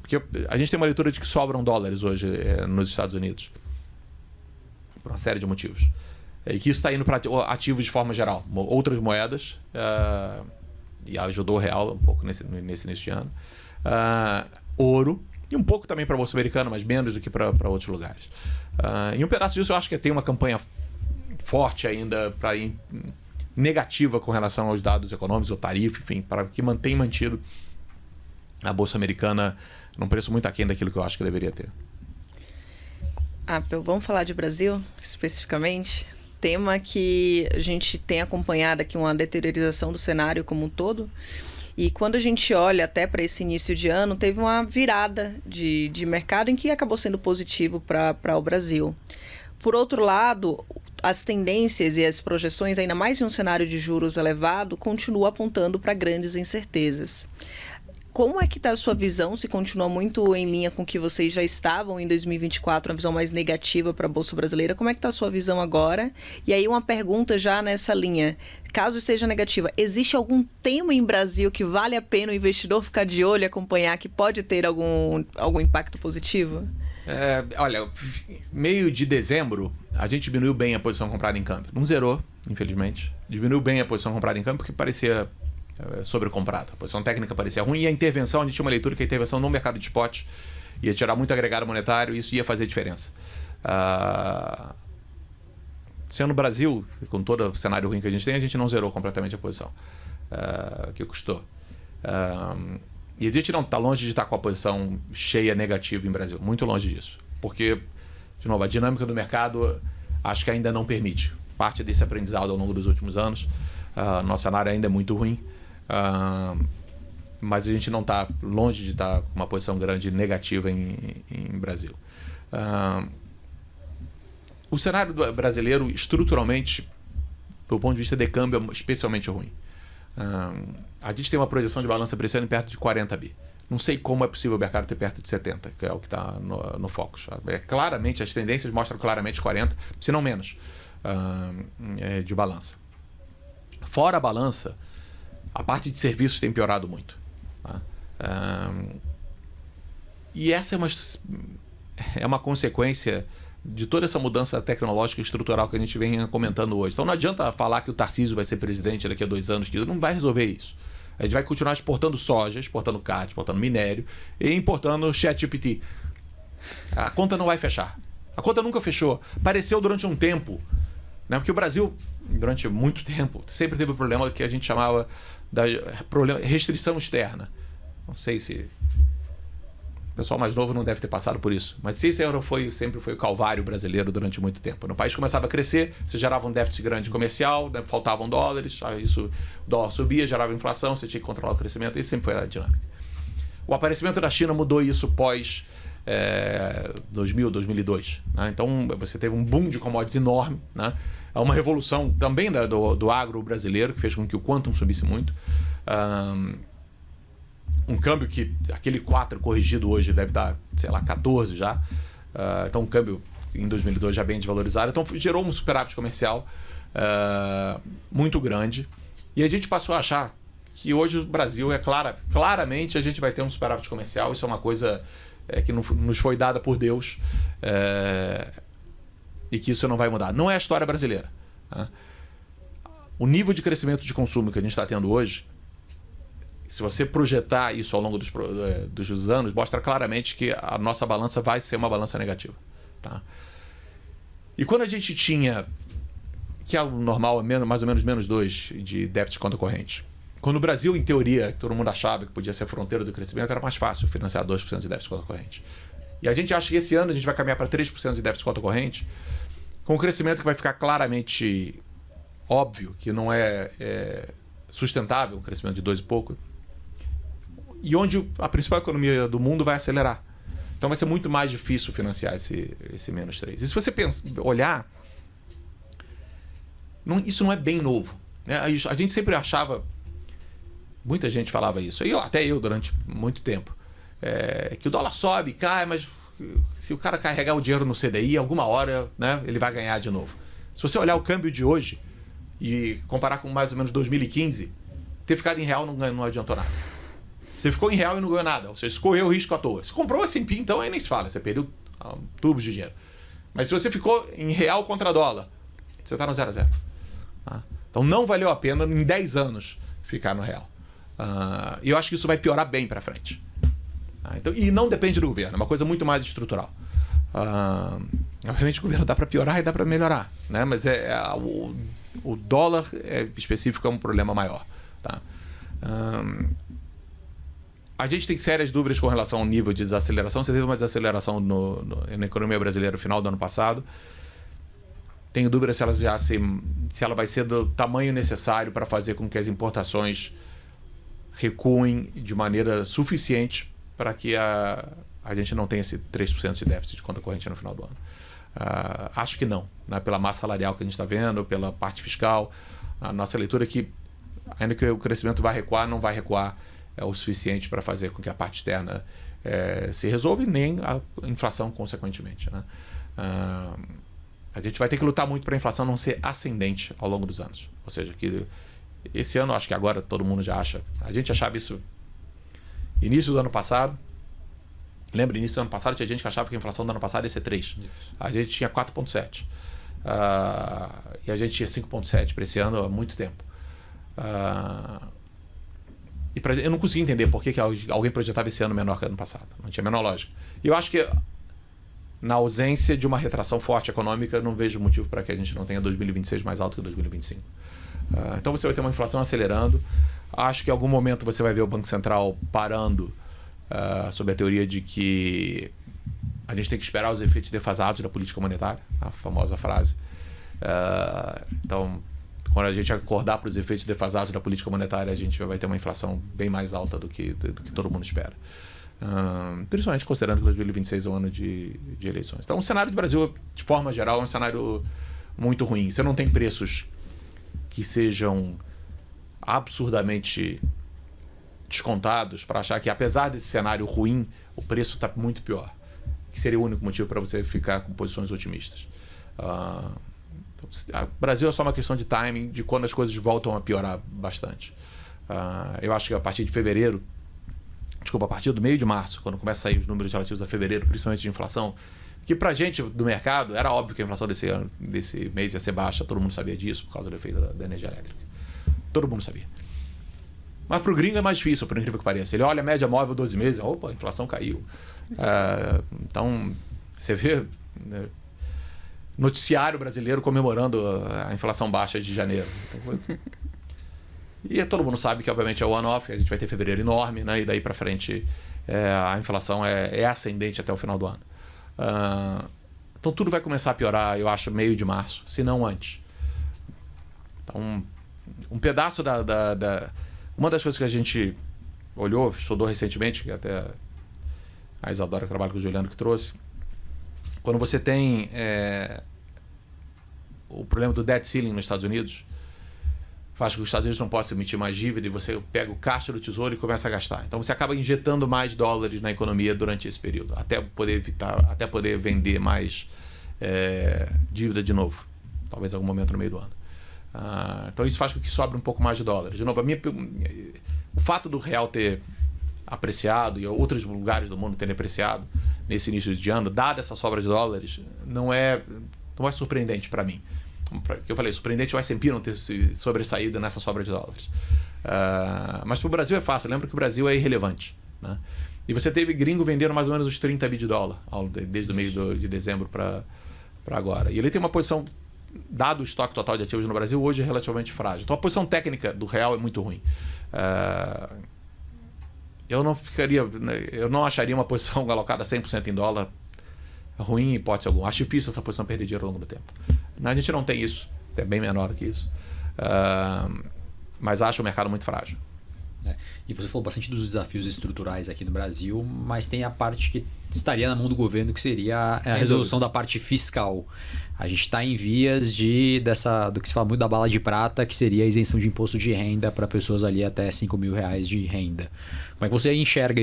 S3: Porque a gente tem uma leitura de que sobram dólares hoje nos Estados Unidos. Por uma série de motivos. E que isso está indo para ativos de forma geral. Outras moedas. E ajudou o real um pouco nesse início de ano. Ouro. E um pouco também para a Bolsa Americana, mas menos do que para outros lugares. E um pedaço disso eu acho que tem uma campanha forte ainda negativa com relação aos dados econômicos, ou tarifa, enfim, para que mantenha mantido a Bolsa Americana num preço muito aquém daquilo que eu acho que deveria ter.
S1: Vamos falar de Brasil, especificamente. Tema que a gente tem acompanhado aqui uma deteriorização do cenário como um todo. E quando a gente olha até para esse início de ano, teve uma virada de mercado em que acabou sendo positivo para o Brasil. Por outro lado, as tendências e as projeções, ainda mais em um cenário de juros elevado, continuam apontando para grandes incertezas. Como é que está a sua visão? Se continua muito em linha com o que vocês já estavam em 2024, uma visão mais negativa para a Bolsa Brasileira, como é que está a sua visão agora? E aí uma pergunta já nessa linha, caso esteja negativa, existe algum tema em Brasil que vale a pena o investidor ficar de olho e acompanhar, que pode ter algum impacto positivo?
S3: Olha, meio de dezembro, a gente diminuiu bem a posição comprada em câmbio. Não zerou, infelizmente. Diminuiu bem a posição comprada em câmbio porque parecia sobrecomprada. A posição técnica parecia ruim e a intervenção, a gente tinha uma leitura que a intervenção no mercado de spot ia tirar muito agregado monetário e isso ia fazer diferença. Sendo no Brasil, com todo o cenário ruim que a gente não zerou completamente a posição. Que custou. E a gente não está longe de estar com a posição cheia negativa em Brasil. Muito longe disso. Porque, de novo, a dinâmica do mercado acho que ainda não permite. Parte desse aprendizado ao longo dos últimos anos. Nosso cenário ainda é muito ruim. Mas a gente não está longe de estar com uma posição grande negativa em Brasil. O cenário brasileiro, estruturalmente, do ponto de vista de câmbio, é especialmente ruim. A gente tem uma projeção de balança para esse ano perto de 40 bi. Não sei como é possível o mercado ter perto de 70, que é o que está no Focus. Claramente, as tendências mostram claramente 40, se não menos, de balança. Fora a balança, a parte de serviços tem piorado muito. Tá? E essa é uma consequência de toda essa mudança tecnológica e estrutural que a gente vem comentando hoje. Então não adianta falar que o Tarcísio vai ser presidente daqui a 2 anos, que não vai resolver isso. A gente vai continuar exportando soja, exportando CAD, exportando minério e importando ChatGPT. A conta não vai fechar. A conta nunca fechou. Pareceu durante um tempo, né? Porque o Brasil durante muito tempo, sempre teve o problema que a gente chamava de restrição externa. Não sei se o pessoal mais novo não deve ter passado por isso, mas esse sempre foi o calvário brasileiro durante muito tempo. No país começava a crescer, você gerava um déficit grande comercial, né, faltavam dólares, aí o dólar subia, gerava inflação, você tinha que controlar o crescimento, e sempre foi a dinâmica. O aparecimento da China mudou isso pós 2000, 2002. Né? Então você teve um boom de commodities enorme, né? Uma revolução também do agro brasileiro, que fez com que o quantum subisse muito. Um câmbio que aquele 4 corrigido hoje deve dar, sei lá, 14 já. Então um câmbio em 2002 já bem desvalorizado. Então gerou um superávit comercial muito grande. E a gente passou a achar que hoje o Brasil claramente a gente vai ter um superávit comercial. Isso é uma coisa que nos foi dada por Deus e que isso não vai mudar. Não é a história brasileira. Tá? O nível de crescimento de consumo que a gente está tendo hoje, se você projetar isso ao longo dos anos, mostra claramente que a nossa balança vai ser uma balança negativa. Tá? E quando a gente tinha, que é o normal, mais ou menos menos 2 de déficit de conta corrente, quando o Brasil, em teoria, todo mundo achava que podia ser a fronteira do crescimento, era mais fácil financiar 2% de déficit de conta corrente. E a gente acha que esse ano a gente vai caminhar para 3% de déficit de conta corrente, com um crescimento que vai ficar claramente óbvio, que não é sustentável, um crescimento de 2 e pouco, e onde a principal economia do mundo vai acelerar. Então vai ser muito mais difícil financiar esse menos 3. E se você olhar, isso não é bem novo. Né? A gente sempre achava, muita gente falava isso, e até eu durante muito tempo, que o dólar sobe, cai, mas se o cara carregar o dinheiro no CDI, alguma hora, né, ele vai ganhar de novo. Se você olhar o câmbio de hoje e comparar com mais ou menos 2015, ter ficado em real não adiantou nada. Você ficou em real e não ganhou nada. Você escorreu o risco à toa. Você comprou a S&P, então aí nem se fala. Você perdeu tubos de dinheiro. Mas se você ficou em real contra dólar, você está no 0 a 0. Tá? Então não valeu a pena em 10 anos ficar no real. E eu acho que isso vai piorar bem para frente. Então, e não depende do governo. É uma coisa muito mais estrutural. Obviamente o governo dá para piorar e dá para melhorar. Né? Mas o dólar específico é um problema maior. Tá? A gente tem sérias dúvidas com relação ao nível de desaceleração. Você teve uma desaceleração na economia brasileira no final do ano passado. Tenho dúvidas se ela vai ser do tamanho necessário para fazer com que as importações recuem de maneira suficiente para que a gente não tenha esse 3% de déficit de conta corrente no final do ano. Acho que não. Né? Pela massa salarial que a gente está vendo, pela parte fiscal, a nossa leitura é que, ainda que o crescimento vai recuar, não vai recuar o suficiente para fazer com que a parte externa se resolva e nem a inflação consequentemente. Né? A gente vai ter que lutar muito para a inflação não ser ascendente ao longo dos anos. Ou seja, que esse ano, acho que agora todo mundo já acha. A gente achava isso início do ano passado. Lembra, início do ano passado tinha gente que achava que a inflação do ano passado ia ser 3. Isso. A gente tinha 4,7. E a gente tinha 5,7 para esse ano há muito tempo. Eu não consegui entender por que alguém projetava esse ano menor que ano passado. Não tinha a menor lógica. E eu acho que, na ausência de uma retração forte econômica, não vejo motivo para que a gente não tenha 2026 mais alto que 2025. Então você vai ter uma inflação acelerando. Acho que em algum momento você vai ver o Banco Central parando sob a teoria de que a gente tem que esperar os efeitos defasados da política monetária, a famosa frase. Então, quando a gente acordar para os efeitos defasados da política monetária, a gente vai ter uma inflação bem mais alta do que todo mundo espera. Principalmente considerando que 2026 é um ano de eleições. Então, o cenário do Brasil, de forma geral, é um cenário muito ruim. Você não tem preços que sejam absurdamente descontados para achar que, apesar desse cenário ruim, o preço está muito pior. Que seria o único motivo para você ficar com posições otimistas. O Brasil é só uma questão de timing, de quando as coisas voltam a piorar bastante. Eu acho que a partir do meio de março, quando começa a sair os números relativos a fevereiro, principalmente de inflação, que pra gente do mercado era óbvio que a inflação desse mês ia ser baixa, todo mundo sabia disso por causa do efeito da energia elétrica. Todo mundo sabia. Mas pro gringo é mais difícil, por incrível que pareça. Ele olha a média móvel 12 meses, opa, a inflação caiu. Então, você vê... noticiário brasileiro comemorando a inflação baixa de janeiro. E todo mundo sabe que, obviamente, é o one-off, a gente vai ter fevereiro enorme, né? E daí para frente a inflação é ascendente até o final do ano. Então tudo vai começar a piorar, eu acho, meio de março, se não antes. Então, um pedaço uma das coisas que a gente olhou, estudou recentemente, que até a Isadora, que trabalha com o Juliano, que trouxe, quando você tem o problema do debt ceiling nos Estados Unidos, faz com que os Estados Unidos não possam emitir mais dívida e você pega o caixa do tesouro e começa a gastar. Então você acaba injetando mais dólares na economia durante esse período, até poder vender mais dívida de novo, talvez em algum momento no meio do ano. Então isso faz com que sobre um pouco mais de dólares. De novo, o fato do real ter apreciado e outros lugares do mundo terem apreciado nesse início de ano, dada essa sobra de dólares, não é surpreendente para mim. Que eu falei, surpreendente o S&P não ter se sobressaído nessa sobra de dólares. Mas para o Brasil é fácil. Lembra que o Brasil é irrelevante, né? E você teve gringo vendendo mais ou menos uns 30 bi de dólar desde o meio de dezembro para agora. E ele tem uma posição, dado o estoque total de ativos no Brasil, hoje é relativamente frágil. Então a posição técnica do real é muito ruim. Eu não acharia uma posição alocada 100% em dólar ruim em hipótese alguma. Acho difícil essa posição perder dinheiro ao longo do tempo. A gente não tem isso, é bem menor que isso. Mas acho o mercado muito frágil.
S2: E você falou bastante dos desafios estruturais aqui no Brasil, mas tem a parte que estaria na mão do governo, que seria a resolução da parte fiscal. A gente está em vias do que se fala muito da bala de prata, que seria a isenção de imposto de renda para pessoas ali até R$5.000 de renda. Como é que você enxerga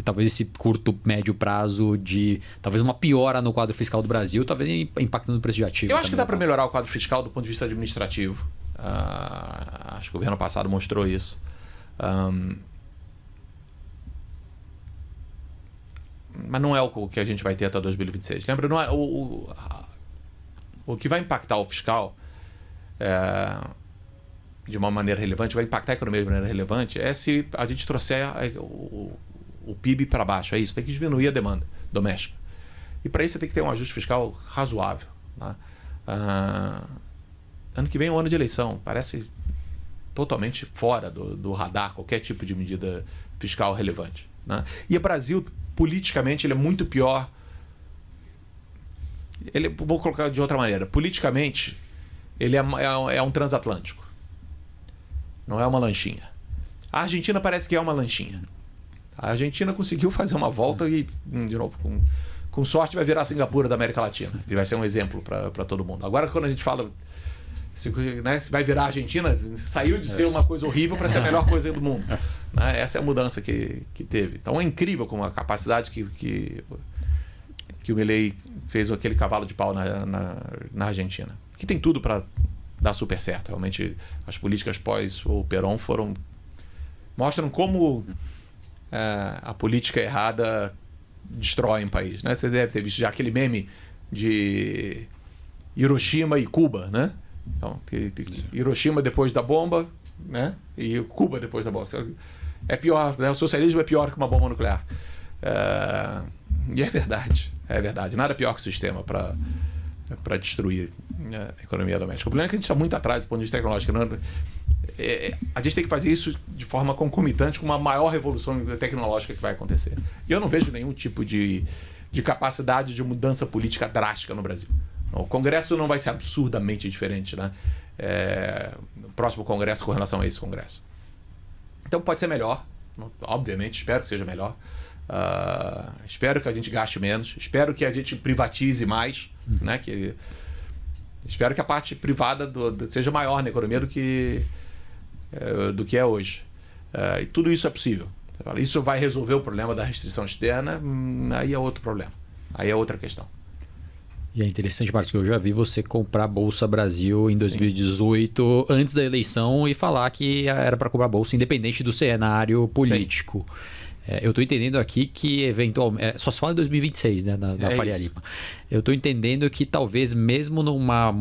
S2: talvez esse curto, médio prazo de talvez uma piora no quadro fiscal do Brasil, talvez impactando o preço de ativo?
S3: Eu acho que dá para melhorar o quadro fiscal do ponto de vista administrativo. Acho que o governo passado mostrou isso. Mas não é o que a gente vai ter até 2026. Lembra, não é, o que vai impactar o fiscal de uma maneira relevante, vai impactar a economia de maneira relevante, é se a gente trouxer o PIB para baixo. É isso, tem que diminuir a demanda doméstica. E para isso você tem que ter um ajuste fiscal razoável, né? Ano que vem é um ano de eleição, parece totalmente fora do radar qualquer tipo de medida fiscal relevante, né? E o Brasil, politicamente, ele é muito pior. Vou colocar de outra maneira. Politicamente, ele é um transatlântico. Não é uma lanchinha. A Argentina parece que é uma lanchinha. A Argentina conseguiu fazer uma volta e, de novo, com sorte, vai virar a Singapura da América Latina. Ele vai ser um exemplo para todo mundo. Agora, quando a gente fala se vai virar a Argentina, saiu de ser uma coisa horrível para ser a melhor coisa do mundo, né? Essa é a mudança que teve. Então é incrível com a capacidade que o Milei fez aquele cavalo de pau na Argentina, que tem tudo para dar super certo. Realmente as políticas pós o Perón mostram como a política errada destrói um país, né? Você deve ter visto já aquele meme de Hiroshima e Cuba, né? Então, Hiroshima depois da bomba, né? E Cuba depois da bomba. É pior, né? O socialismo é pior que uma bomba nuclear. E é verdade. Nada pior que o sistema para destruir a economia doméstica. O problema é que a gente está muito atrás do ponto de vista tecnológico. A gente tem que fazer isso de forma concomitante com uma maior revolução tecnológica que vai acontecer. E eu não vejo nenhum tipo de capacidade de mudança política drástica no Brasil. O Congresso não vai ser absurdamente diferente, né? O próximo Congresso com relação a esse Congresso. Então pode ser melhor, obviamente, espero que seja melhor. Espero que a gente gaste menos, espero que a gente privatize mais, né? Espero que a parte privada seja maior na economia do que é hoje. E tudo isso é possível. Isso vai resolver o problema da restrição externa? Aí é outro problema, aí é outra questão.
S2: E é interessante, Marcos, que eu já vi você comprar Bolsa Brasil em 2018, sim, antes da eleição, e falar que era para comprar Bolsa independente do cenário político. Eu estou entendendo aqui que eventualmente... só se fala em 2026, né, da Faria Lima. Eu estou entendendo que talvez mesmo numa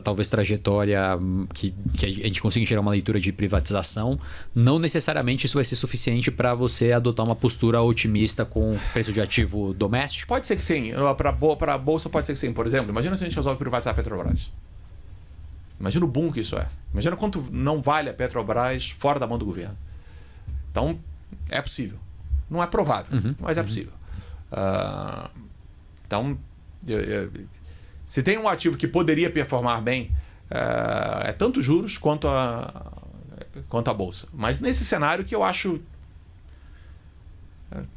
S2: talvez trajetória que a gente consiga gerar uma leitura de privatização, não necessariamente isso vai ser suficiente para você adotar uma postura otimista com preço de ativo doméstico?
S3: Pode ser que sim. Para a Bolsa pode ser que sim. Por exemplo, imagina se a gente resolve privatizar a Petrobras. Imagina o boom que isso é. Imagina quanto não vale a Petrobras fora da mão do governo. Então, é possível. Não é provável, mas é possível. Então, se tem um ativo que poderia performar bem, é tanto juros quanto a Bolsa. Mas nesse cenário que eu acho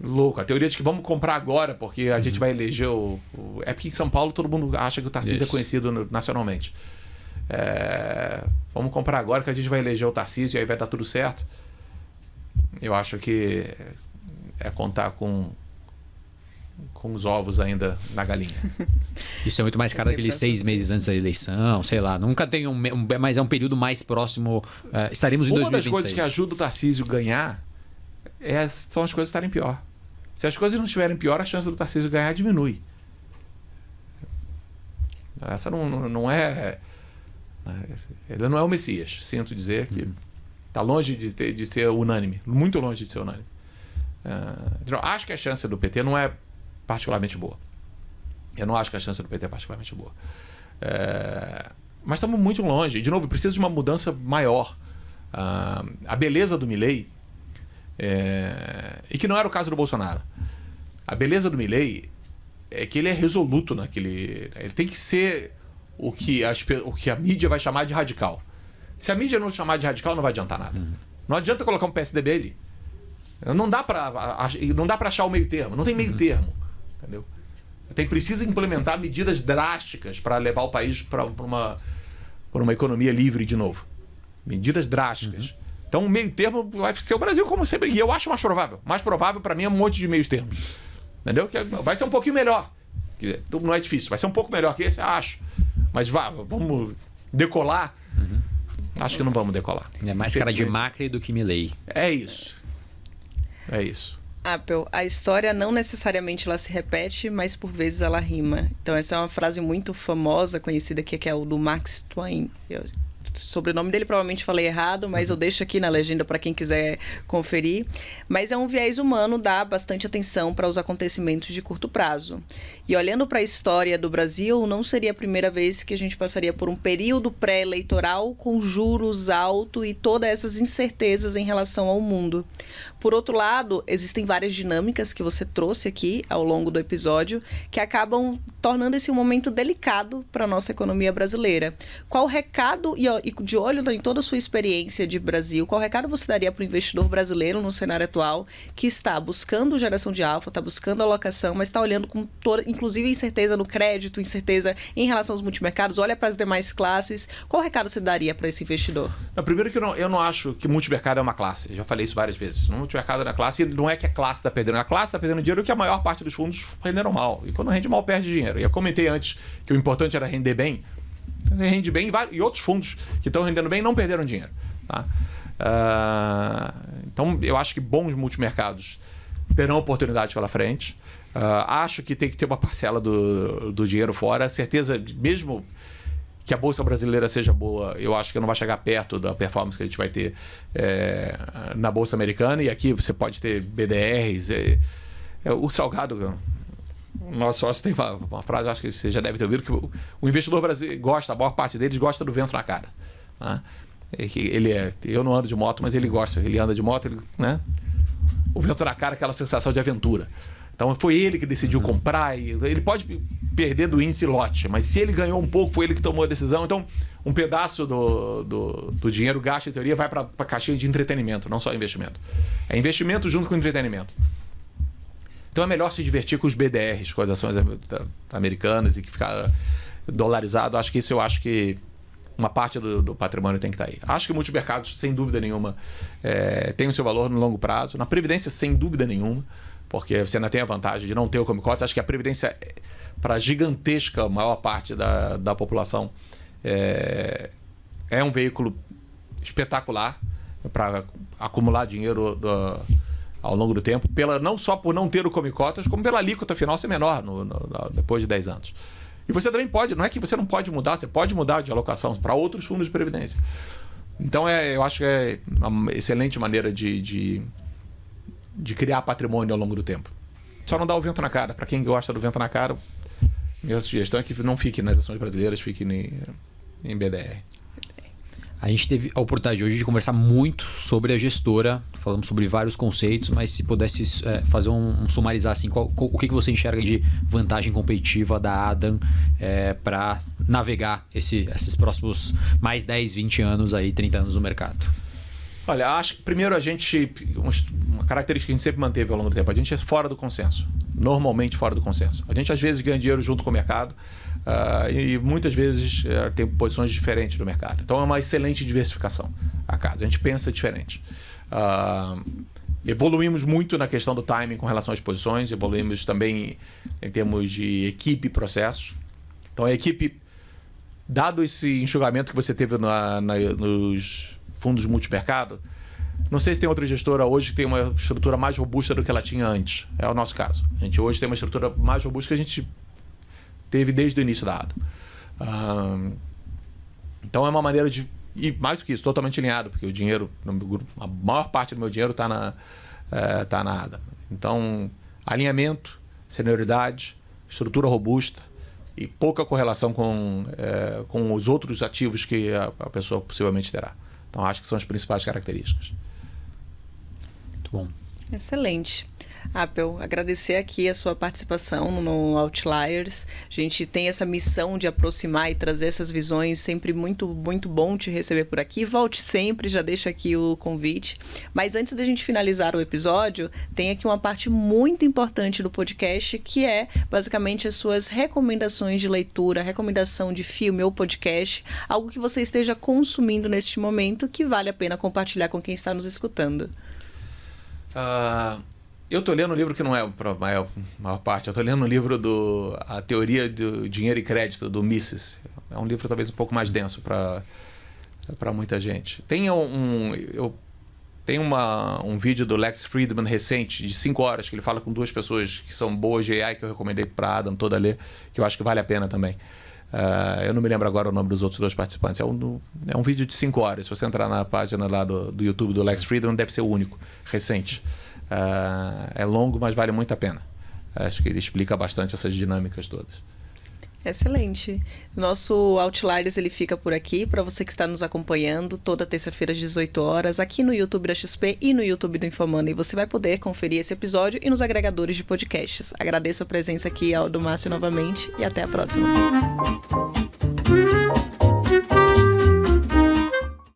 S3: louco. A teoria de que vamos comprar agora porque a gente vai eleger É porque em São Paulo todo mundo acha que o Tarcísio é conhecido nacionalmente. Vamos comprar agora que a gente vai eleger o Tarcísio e aí vai dar tudo certo. Eu acho que é contar com os ovos ainda na galinha.
S2: Isso é muito mais caro aqueles 6 meses antes da eleição, sei lá. Nunca tem mas é um período mais próximo. Estaremos em 2026.
S3: Uma das coisas que ajuda o Tarcísio a ganhar são as coisas estarem pior. Se as coisas não estiverem pior, a chance do Tarcísio ganhar diminui. Essa não é... Ele não é o Messias. Sinto dizer que está longe de ser unânime. Muito longe de ser unânime. Acho que a chance do PT não é particularmente boa. Eu não acho que a chance do PT é particularmente boa. Mas estamos muito longe. E, de novo, precisa de uma mudança maior. A beleza do Milei, e que não era o caso do Bolsonaro. A beleza do Milei é que ele é resoluto naquele... Ele tem que ser o que a mídia vai chamar de radical. Se a mídia não chamar de radical, não vai adiantar nada. Não adianta colocar um PSDB ali. Não dá para achar o meio termo. Não tem meio termo. Entendeu? Precisa implementar medidas drásticas para levar o país para uma economia livre de novo. Medidas drásticas. Então, o meio termo vai ser o Brasil como sempre. E eu acho mais provável. Mais provável para mim é um monte de meios termos. Entendeu? Que vai ser um pouquinho melhor. Não é difícil. Vai ser um pouco melhor que esse, acho. Mas vamos decolar? Acho que não vamos decolar.
S2: É mais cara de Macri do que Milei.
S3: É isso.
S1: Apple, a história não necessariamente ela se repete, mas por vezes ela rima. Então essa é uma frase muito famosa, conhecida aqui, que é o do Max Twain. Sobre o nome dele provavelmente falei errado, mas eu deixo aqui na legenda para quem quiser conferir. Mas é um viés humano dar bastante atenção para os acontecimentos de curto prazo. E olhando para a história do Brasil, não seria a primeira vez que a gente passaria por um período pré-eleitoral com juros altos e todas essas incertezas em relação ao mundo. Por outro lado, existem várias dinâmicas que você trouxe aqui ao longo do episódio que acabam tornando esse um momento delicado para a nossa economia brasileira. Qual o recado, e de olho em toda a sua experiência de Brasil, qual recado você daria para o investidor brasileiro no cenário atual que está buscando geração de alfa, está buscando alocação, mas está olhando com toda, inclusive incerteza no crédito, incerteza em relação aos multimercados, olha para as demais classes. Qual recado você daria para esse investidor?
S3: Primeiro que eu não acho que multimercado é uma classe. Eu já falei isso várias vezes. O multimercado é uma classe, e não é que a classe está perdendo. A classe está perdendo dinheiro que a maior parte dos fundos renderam mal. E quando rende mal, perde dinheiro. E eu comentei antes que o importante era render bem. Rende bem e outros fundos que estão rendendo bem não perderam dinheiro. Tá? Então, eu acho que bons multimercados terão oportunidade pela frente. Acho que tem que ter uma parcela do dinheiro fora. Certeza, mesmo que a Bolsa Brasileira seja boa, eu acho que não vai chegar perto da performance que a gente vai ter na Bolsa Americana. E aqui você pode ter BDRs. O Salgado... O nosso sócio tem uma frase, acho que você já deve ter ouvido, que o investidor brasileiro gosta, a maior parte deles gosta do vento na cara. Tá? Eu não ando de moto, mas ele gosta. Ele anda de moto, né? O vento na cara, aquela sensação de aventura. Então foi ele que decidiu comprar. Ele pode perder do índice lote, mas se ele ganhou um pouco, foi ele que tomou a decisão. Então, um pedaço do dinheiro gasto, em teoria, vai para a caixinha de entretenimento, não só investimento. É investimento junto com entretenimento. Então é melhor se divertir com os BDRs, com as ações americanas e que ficar dolarizado. Acho que isso, eu acho que uma parte do patrimônio tem que estar aí. Acho que multimercados, sem dúvida nenhuma, tem o seu valor no longo prazo. Na Previdência, sem dúvida nenhuma, porque você ainda tem a vantagem de não ter o Come Cotas. Acho que a Previdência, para a gigantesca maior parte da população, é um veículo espetacular para acumular dinheiro ao longo do tempo, não só por não ter o come-cotas, como pela alíquota final ser menor depois de 10 anos. E você também pode, não é que você não pode mudar, você pode mudar de alocação para outros fundos de previdência. Então, eu acho que é uma excelente maneira de criar patrimônio ao longo do tempo. Só não dá o vento na cara. Para quem gosta do vento na cara, minha sugestão é que não fique nas ações brasileiras, fique em BDR.
S2: A gente teve a oportunidade hoje de conversar muito sobre a gestora, falamos sobre vários conceitos, mas se pudesse fazer um sumarizar assim, o que você enxerga de vantagem competitiva da Adam para navegar esses próximos mais 10, 20 anos, aí, 30 anos no mercado?
S3: Olha, acho que primeiro uma característica que a gente sempre manteve ao longo do tempo, a gente é fora do consenso, normalmente fora do consenso. A gente às vezes ganha dinheiro junto com o mercado, e muitas vezes tem posições diferentes do mercado. Então é uma excelente diversificação a casa. A gente pensa diferente. Evoluímos muito na questão do timing com relação às posições, evoluímos também em termos de equipe e processos. Então a equipe, dado esse enxugamento que você teve nos fundos multimercado, não sei se tem outra gestora hoje que tem uma estrutura mais robusta do que ela tinha antes. É o nosso caso. A gente hoje tem uma estrutura mais robusta que a gente teve desde o início da ADA. Então é uma maneira de... E mais do que isso, totalmente alinhado, porque o dinheiro, a maior parte do meu dinheiro está na ADA. Então, alinhamento, senioridade, estrutura robusta e pouca correlação com os outros ativos que a pessoa possivelmente terá. Então, acho que são as principais características.
S2: Muito bom.
S1: Excelente. Apple, agradecer aqui a sua participação no Outliers. A gente tem essa missão de aproximar e trazer essas visões, sempre muito, muito bom te receber por aqui. Volte sempre, já deixo aqui o convite. Mas antes da gente finalizar o episódio, tem aqui uma parte muito importante do podcast, que é basicamente as suas recomendações de leitura, recomendação de filme ou podcast, algo que você esteja consumindo neste momento que vale a pena compartilhar com quem está nos escutando.
S3: Eu estou lendo um livro que não é a maior parte. Eu estou lendo um livro A Teoria do Dinheiro e Crédito, do Mises. É um livro talvez um pouco mais denso para muita gente. Tem um vídeo do Lex Fridman recente, de 5 horas, que ele fala com 2 pessoas que são boas de AI, que eu recomendei para a Adam toda ler, que eu acho que vale a pena também. Eu não me lembro agora o nome dos outros 2 participantes. É um vídeo de 5 horas. Se você entrar na página lá do YouTube do Lex Fridman, deve ser o único, recente. É longo, mas vale muito a pena. Acho que ele explica bastante essas dinâmicas todas.
S1: Excelente. Nosso Outliers ele fica por aqui para você que está nos acompanhando toda terça-feira às 18 horas aqui no YouTube da XP e no YouTube do Infomoney. Você vai poder conferir esse episódio e nos agregadores de podcasts. Agradeço a presença aqui do Márcio novamente e até a próxima.